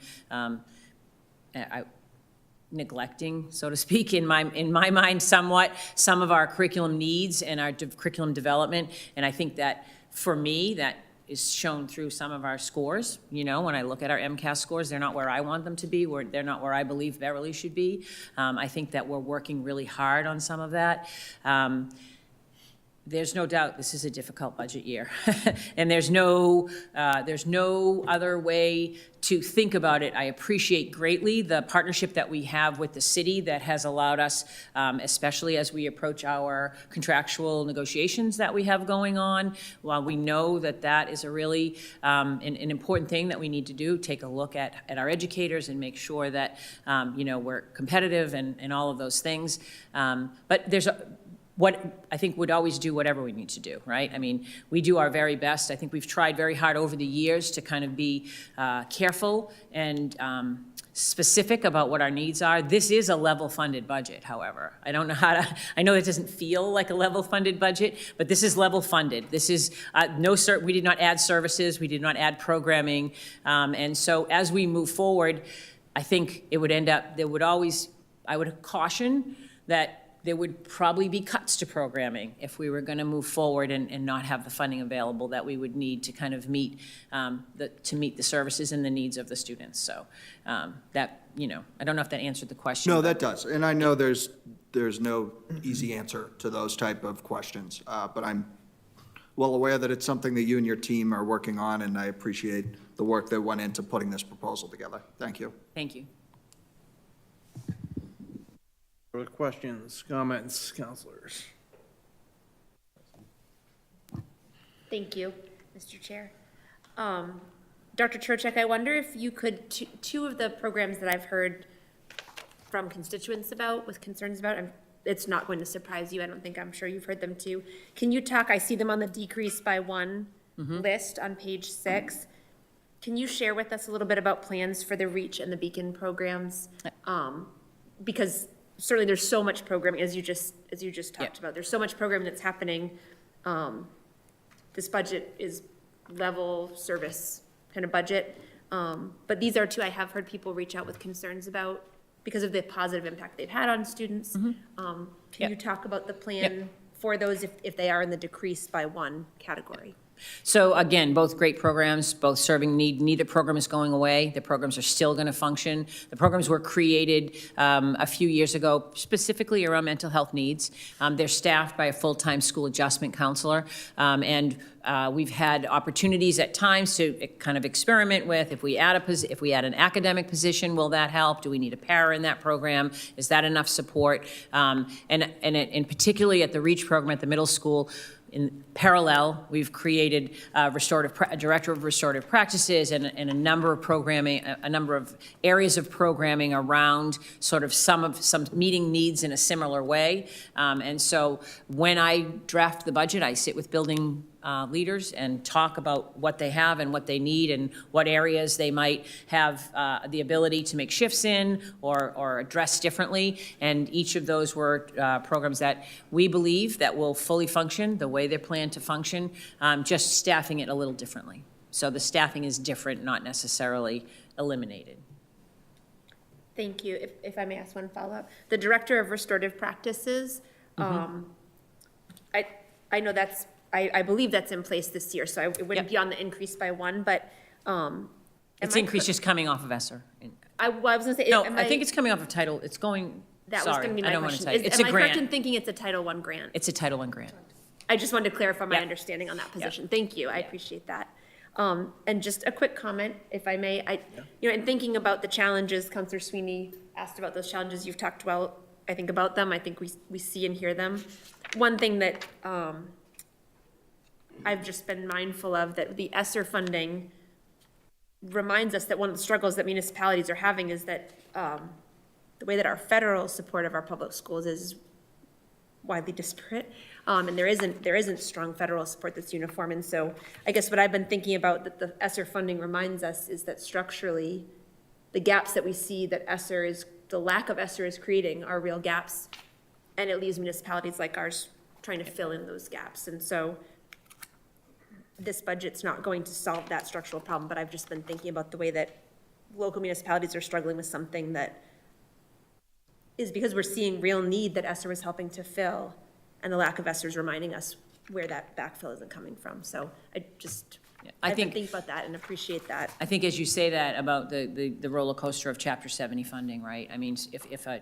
Neglecting, so to speak, in my mind somewhat, some of our curriculum needs and our curriculum development. And I think that, for me, that is shown through some of our scores. You know, when I look at our MCAS scores, they're not where I want them to be, they're not where I believe Beverly should be. I think that we're working really hard on some of that. There's no doubt this is a difficult budget year. And there's no other way to think about it. I appreciate greatly the partnership that we have with the city that has allowed us, especially as we approach our contractual negotiations that we have going on. While we know that that is a really an important thing that we need to do, take a look at our educators and make sure that, you know, we're competitive and all of those things. But there's what I think would always do whatever we need to do, right? I mean, we do our very best. I think we've tried very hard over the years to kind of be careful and specific about what our needs are. This is a level-funded budget, however. I don't know how to, I know it doesn't feel like a level-funded budget, but this is level-funded. This is, we did not add services, we did not add programming, and so as we move forward, I think it would end up, I would caution that there would probably be cuts to programming if we were going to move forward and not have the funding available that we would need to kind of meet the services and the needs of the students. So that, you know, I don't know if that answered the question. No, that does. And I know there's no easy answer to those type of questions, but I'm well aware that it's something that you and your team are working on, and I appreciate the work that went into putting this proposal together. Thank you. Thank you. Other questions, comments, counselors? Thank you, Mr. Chair. Dr. Trocheck, I wonder if you could, two of the programs that I've heard from constituents about, with concerns about, it's not going to surprise you, I don't think, I'm sure you've heard them too. Can you talk, I see them on the decrease by one list on page 6. Can you share with us a little bit about plans for the REACH and the Beacon programs? Because certainly there's so much programming, as you just talked about, there's so much programming that's happening. This budget is level service kind of budget. But these are two I have heard people reach out with concerns about because of the positive impact they've had on students. Can you talk about the plan for those if they are in the decrease by one category? So again, both great programs, both serving need. Neither program is going away. The programs are still going to function. The programs were created a few years ago specifically around mental health needs. They're staffed by a full-time school adjustment counselor. And we've had opportunities at times to kind of experiment with, if we add an academic position, will that help? Do we need a para in that program? Is that enough support? And particularly at the REACH program at the middle school, in parallel, we've created a director of restorative practices and a number of programming, a number of areas of programming around sort of some meeting needs in a similar way. And so when I draft the budget, I sit with building leaders and talk about what they have and what they need and what areas they might have the ability to make shifts in or address differently. And each of those were programs that we believe that will fully function the way they're planned to function, just staffing it a little differently. So the staffing is different, not necessarily eliminated. Thank you. If I may ask one follow-up. The director of restorative practices, I know that's, I believe that's in place this year, so it wouldn't be on the increase by one, but. It's increased just coming off of ESSER. I was gonna say. No, I think it's coming off of title, it's going, That was gonna be my question. It's a Am I correct in grant. thinking it's a Title I grant? It's a Title I grant. I just wanted to clarify my Yeah. understanding on that position. Thank you, I appreciate that. And just a quick comment, if I may, in thinking about the challenges, Counselor Sweeney asked about those challenges, you've talked well, I think, about them, I think we see and hear them. One thing that I've just been mindful of, that the ESSER funding reminds us that one of the struggles that municipalities are having is that the way that our federal support of our public schools is widely disparate, and there isn't strong federal support that's uniform. And so I guess what I've been thinking about that the ESSER funding reminds us is that structurally, the gaps that we see that the lack of ESSER is creating are real gaps, and it leaves municipalities like ours trying to fill in those gaps. And so this budget's not going to solve that structural problem, but I've just been thinking about the way that local municipalities are struggling with something that is because we're seeing real need that ESSER was helping to fill, and the lack of ESSER is reminding us where that backfill isn't coming from. So I've been thinking about that and appreciate that. I think as you say that about the roller coaster of Chapter 70 funding, right? I mean, if a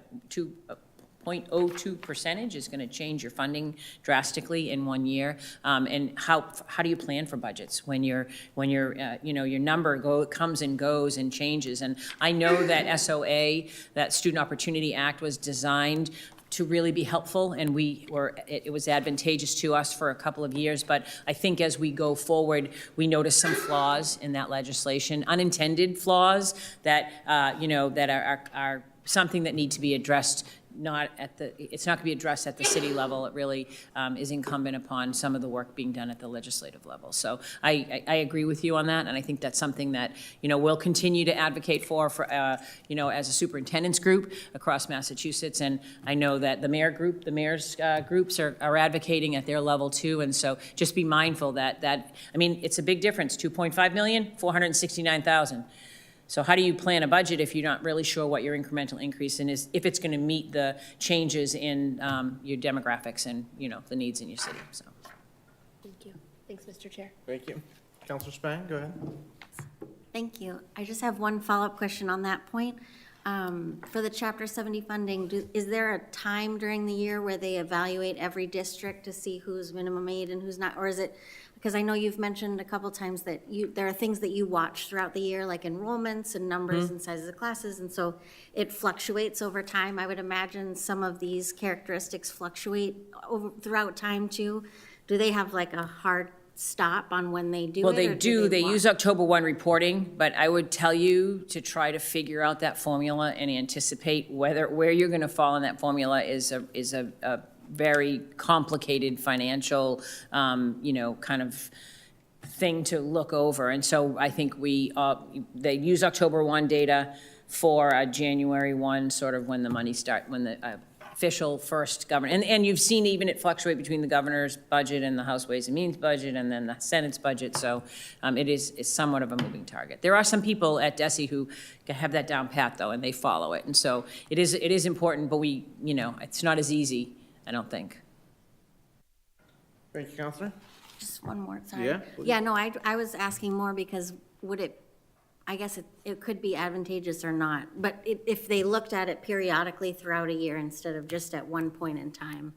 0.02% is going to change your funding drastically in 1 year, and how do you plan for budgets when your number comes and goes and changes? And I know that SOA, that Student Opportunity Act, was designed to really be helpful, and it was advantageous to us for a couple of years, but I think as we go forward, we notice some flaws in that legislation, unintended flaws that, that are something that need to be addressed. It's not going to be addressed at the city level. It really is incumbent upon some of the work being done at the legislative level. So I agree with you on that, and I think that's something that, we'll continue to advocate for as a superintendent's group across Massachusetts. And I know that the mayor's groups are advocating at their level too. And so just be mindful that it's a big difference, 2.5 million, 469,000. So how do you plan a budget if you're not really sure what your incremental increase in is, if it's going to meet the changes in your demographics and, the needs in your city, so. Thank you. Thanks, Mr. Chair. Thank you. Counselor Spang, go ahead. Thank you. I just have one follow-up question on that point. For the Chapter 70 funding, is there a time during the year where they evaluate every district to see who's minimum aid and who's not? Or is it, because I know you've mentioned a couple times that there are things that you watch throughout the year, like enrollments and numbers and sizes of classes, and so it fluctuates over time. I would imagine some of these characteristics fluctuate throughout time too. Do they have like a hard stop on when they do it? Well, they or do, they watch? use October 1 reporting, but I would tell you to try to figure out that formula and anticipate where you're gonna fall in that formula is a very complicated financial, kind of thing to look over. And so I think they use October 1 data for January 1, sort of when the money when the official first governor, and you've seen even it fluctuate between the governor's budget and the House Ways and Means budget and then the Senate's budget, so it is somewhat of a moving target. There are some people at DESE who have that down pat, though, and they follow it, and so it is important, but it's not as easy, I don't think. Thank you, Counselor. Just one more, sorry. Yeah, please. Yeah, no, I was asking more because I guess it could be advantageous or not, but if they looked at it periodically throughout a year instead of just at one point in time,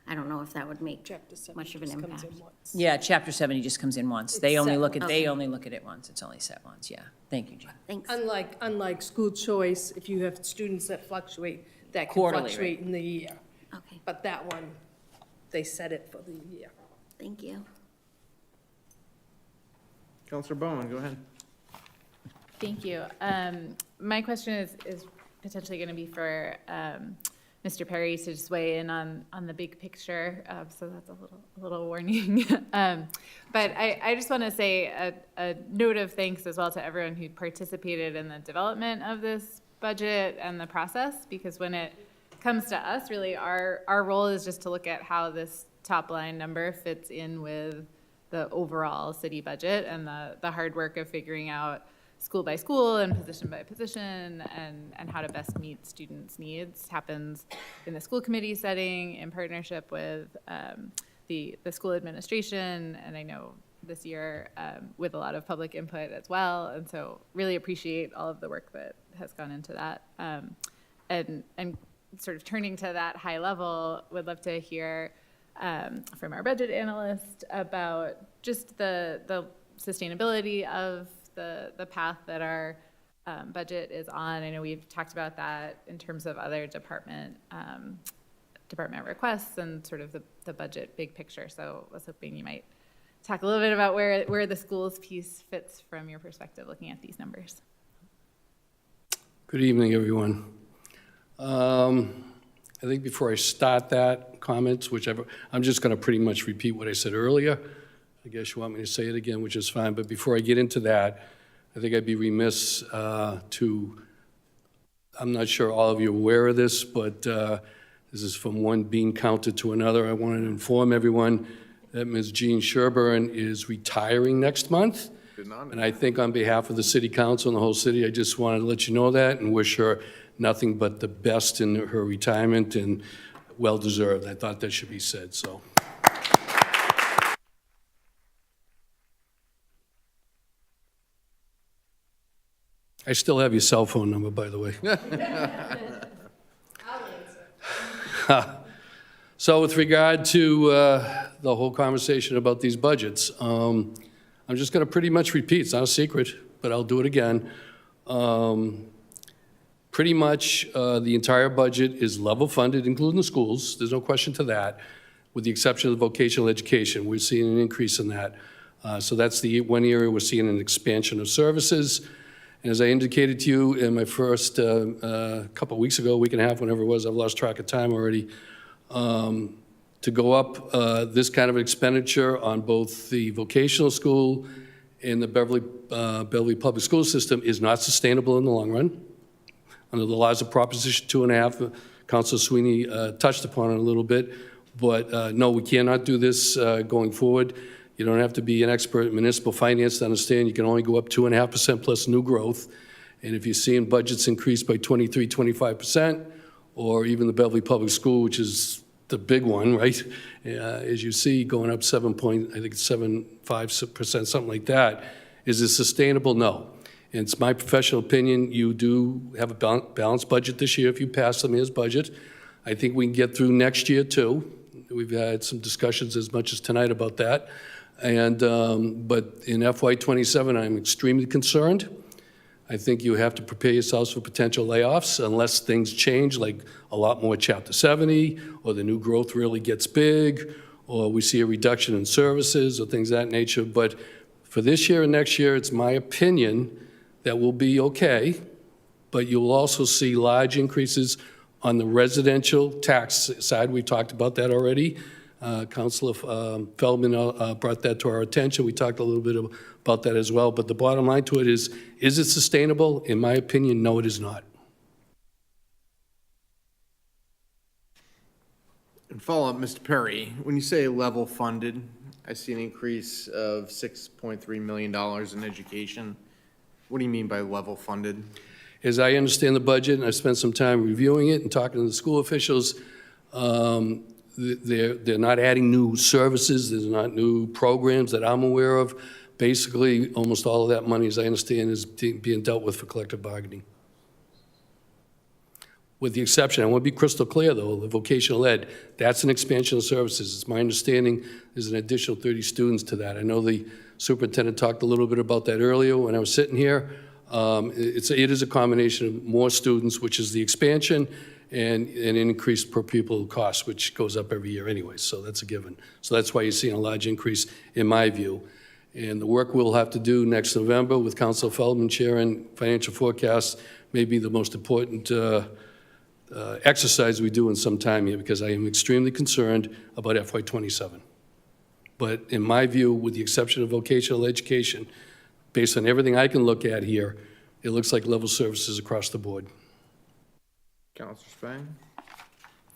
I don't know if that would make much of an impact. Yeah, Chapter 70 just comes in once. They only set. look at Okay. it once. It's only set once, yeah. Thank you, Jen. Thanks. Unlike school choice, if you have students that fluctuate, that can Quarterly, fluctuate in the year. Okay, But that one, they set it for the year. thank you. Counselor Bowen, go ahead. Thank you. My question is potentially going to be for Mr. Perry to just weigh in on the big picture, so that's a little warning. But I just want to say a note of thanks as well to everyone who participated in the development of this budget and the process, because when it comes to us, really our role is just to look at how this top line number fits in with the overall city budget and the hard work of figuring out school by school and position by position and how to best meet students' needs happens in the school committee setting in partnership with the school administration, and I know this year with a lot of public input as well, and so really appreciate all of the work that has gone into that. And sort of turning to that high level, would love to hear from our budget analyst about just the sustainability of the path that our budget is on. I know we've talked about that in terms of other department requests and sort of the budget big picture. So I was hoping you might talk a little bit about where the schools piece fits from your perspective, looking at these numbers. Good evening, everyone. I think before I start that comments, I'm just going to pretty much repeat what I said earlier. I guess you want me to say it again, which is fine. But before I get into that, I think I'd be remiss I'm not sure all of you are aware of this, but this is from one bean counter to another. I wanted to inform everyone that Ms. Jean Sherburne is retiring next month. And I think on behalf of the city council and the whole city, I just wanted to let you know that and wish her nothing but the best in her retirement, and well-deserved. I thought that should be said, so. I still have your cell phone number, by the way. So with regard to the whole conversation about these budgets, I'm just going to pretty much repeat. It's not a secret, but I'll do it again. Pretty much the entire budget is level funded, including the schools. There's no question to that, with the exception of vocational education. We're seeing an increase in that. So that's the one area we're seeing an expansion of services. And as I indicated to you in my first couple of weeks ago, week and a half, whenever it was, I've lost track of time already, to go up this kind of expenditure on both the vocational school and the Beverly Public School System is not sustainable in the long run. Under the laws of Proposition 2.5, Councilor Sweeney touched upon it a little bit, but no, we cannot do this going forward. You don't have to be an expert in municipal finance to understand you can only go up 2.5% plus new growth. And if you're seeing budgets increase by 23, 25%, or even the Beverly Public School, which is the big one, right? As you see, going up 7.75%, something like that. Is it sustainable? No. And it's my professional opinion, you do have a balanced budget this year if you pass the mayor's budget. I think we can get through next year, too. We've had some discussions as much as tonight about that. And, but in FY '27, I'm extremely concerned. I think you have to prepare yourselves for potential layoffs unless things change, like a lot more Chapter 70, or the new growth really gets big, or we see a reduction in services, or things of that nature. But for this year and next year, it's my opinion that we'll be okay, but you'll also see large increases on the residential tax side. We talked about that already. Councilor Feldman brought that to our attention. We talked a little bit about that as well. But the bottom line to it is it sustainable? In my opinion, no, it is not. And follow up, Mr. Perry, when you say level funded, I see an increase of $6.3 million in education. What do you mean by level funded? As I understand the budget, and I've spent some time reviewing it and talking to the school officials, they're not adding new services, there's not new programs that I'm aware of. Basically, almost all of that money, as I understand, is being dealt with for collective bargaining. With the exception, I want to be crystal clear, though, the vocational ed, that's an expansion of services. It's my understanding there's an additional 30 students to that. I know the superintendent talked a little bit about that earlier when I was sitting here. It is a combination of more students, which is the expansion, and an increased per pupil cost, which goes up every year anyway, so that's a given. So that's why you're seeing a large increase, in my view. And the work we'll have to do next November with Council Feldman chairing financial forecasts may be the most important exercise we do in some time here, because I am extremely concerned about FY '27. But in my view, with the exception of vocational education, based on everything I can look at here, it looks like level services across the board. Counselor Spang?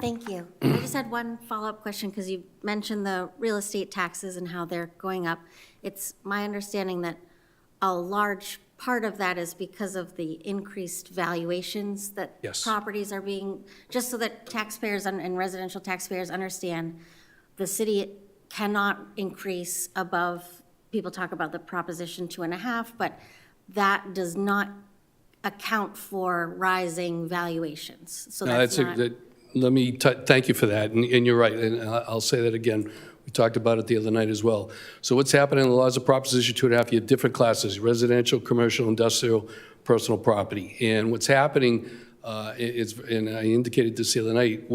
Thank you. I just had one follow-up question, because you mentioned the real estate taxes and how they're going up. It's my understanding that a large part of that is because of the increased valuations that Yes. properties are being, just so that taxpayers and residential taxpayers understand, the city cannot increase above, people talk about the Proposition 2.5, but that does not account for rising valuations. So No, that's not. Let me thank you for that, and you're right, and I'll say that again. We talked about it the other night as well. So what's happening in the laws of Proposition 2.5, you have different classes: residential, commercial, industrial, personal property. And what's happening, and I indicated this the other night,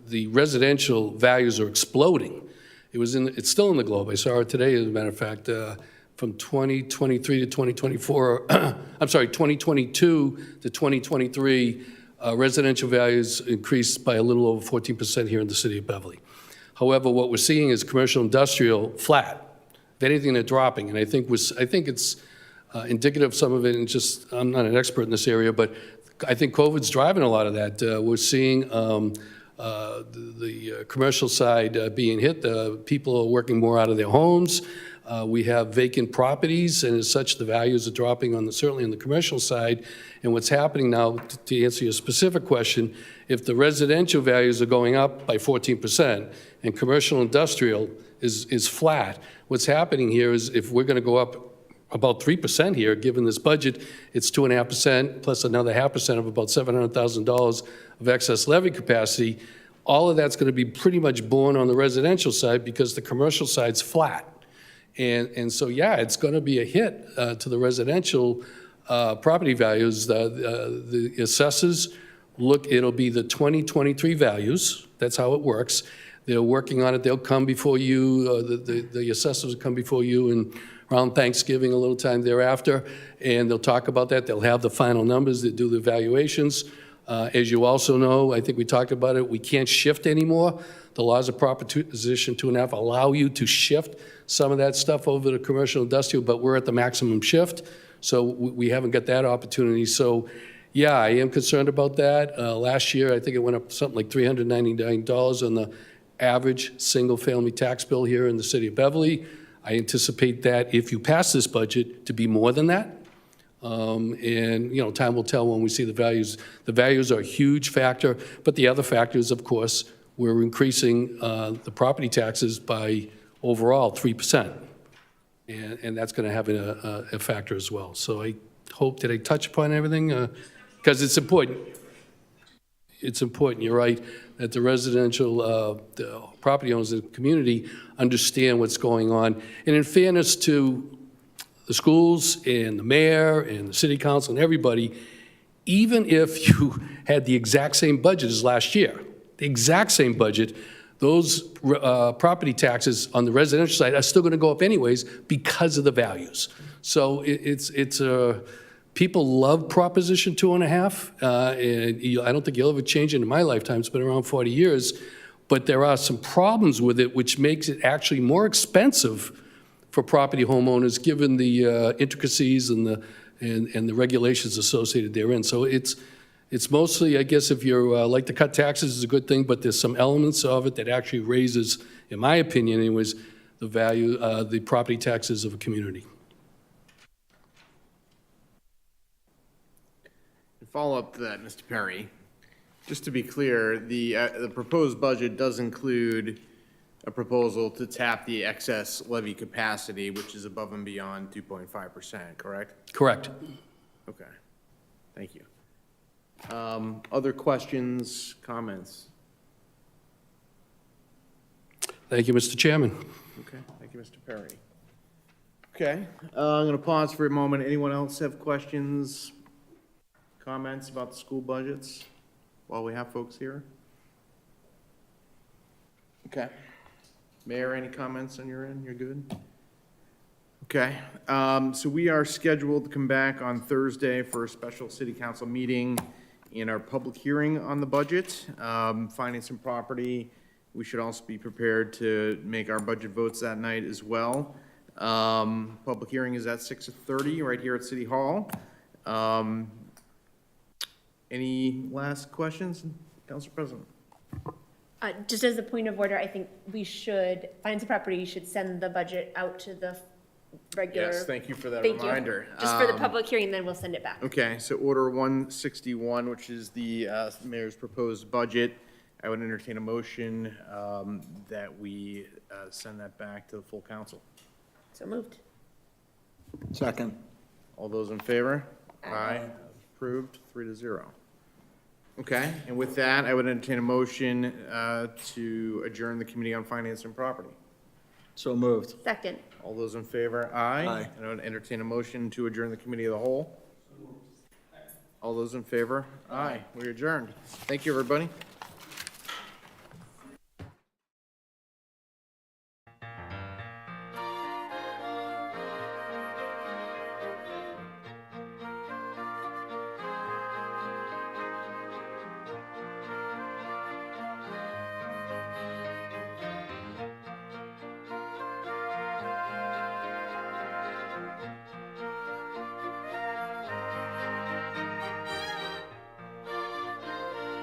the residential values are exploding. It's still in the Globe. I saw it today, as a matter of fact, from 2023 to 2024, I'm sorry, 2022 to 2023, residential values increased by a little over 14% here in the city of Beverly. However, what we're seeing is commercial industrial flat. If anything, they're dropping, and I think it's indicative of some of it, and just, I'm not an expert in this area, but I think COVID's driving a lot of that. We're seeing the commercial side being hit. People are working more out of their homes. We have vacant properties, and as such, the values are dropping certainly on the commercial side. And what's happening now, to answer your specific question, if the residential values are going up by 14% and commercial industrial is flat, what's happening here is, if we're going to go up about 3% here, given this budget, it's 2.5% plus another 0.5% of about $700,000 of excess levy capacity. All of that's going to be pretty much borne on the residential side because the commercial side's flat. And so, yeah, it's going to be a hit to the residential property values. The assessors it'll be the 2023 values. That's how it works. They're working on it. They'll come before you, the assessors will come before you and around Thanksgiving, a little time thereafter, and they'll talk about that. They'll have the final numbers. They do the evaluations. As you also know, I think we talked about it, we can't shift anymore. The laws of Proposition 2.5 allow you to shift some of that stuff over to commercial industrial, but we're at the maximum shift, so we haven't got that opportunity. So, yeah, I am concerned about that. Last year, I think it went up something like $399 on the average single-family tax bill here in the city of Beverly. I anticipate that if you pass this budget to be more than that. And, you know, time will tell when we see the values. The values are a huge factor, but the other factor is, of course, we're increasing the property taxes by overall 3%. And that's going to have a factor as well. So Hope, did I touch upon everything? Because it's important. It's important, you're right, that the residential, the property owners in the community understand what's going on. And in fairness to the schools and the mayor and the city council and everybody, even if you had the exact same budget as last year, the exact same budget, those property taxes on the residential side are still going to go up anyways because of the values. So it's a, people love Proposition 2.5, and I don't think you'll ever change it in my lifetime. It's been around 40 years. But there are some problems with it, which makes it actually more expensive for property homeowners, given the intricacies and the regulations associated therein. So it's mostly, I guess, if you like to cut taxes, is a good thing, but there's some elements of it that actually raises, in my opinion anyways, the value, the property taxes of a community. Follow up to that, Mr. Perry. Just to be clear, the proposed budget does include a proposal to tap the excess levy capacity, which is above and beyond 2.5%, correct? Correct. Okay, thank you. Other questions, comments? Thank you, Mr. Chairman. Okay, thank you, Mr. Perry. Okay, I'm going to pause for a moment. Anyone else have questions, comments about the school budgets while we have folks here? Okay. Mayor, any comments on your end? You're good? Okay, so we are scheduled to come back on Thursday for a special city council meeting and our public hearing on the budget. Finance and property, we should also be prepared to make our budget votes that night as well. Public hearing is at 6:30 right here at City Hall. Any last questions, Council President? Just as a point of order, I think we should, Finance and Property should send the budget out to the regular. Yes, thank you for that Thank you. reminder. Just for the public hearing, then we'll send it back. Okay, so Order 161, which is the mayor's proposed budget, I would entertain a motion that we send that back to the full council. So moved. Second. All those in favor? Aye. Approved, 3-0. Okay, and with that, I would entertain a motion to adjourn the Committee on Finance and Property. So moved. Second. All those in favor? Aye. Aye. And I would entertain a motion to adjourn the Committee of the Whole. All those in favor? Aye. We're adjourned. Thank you, everybody.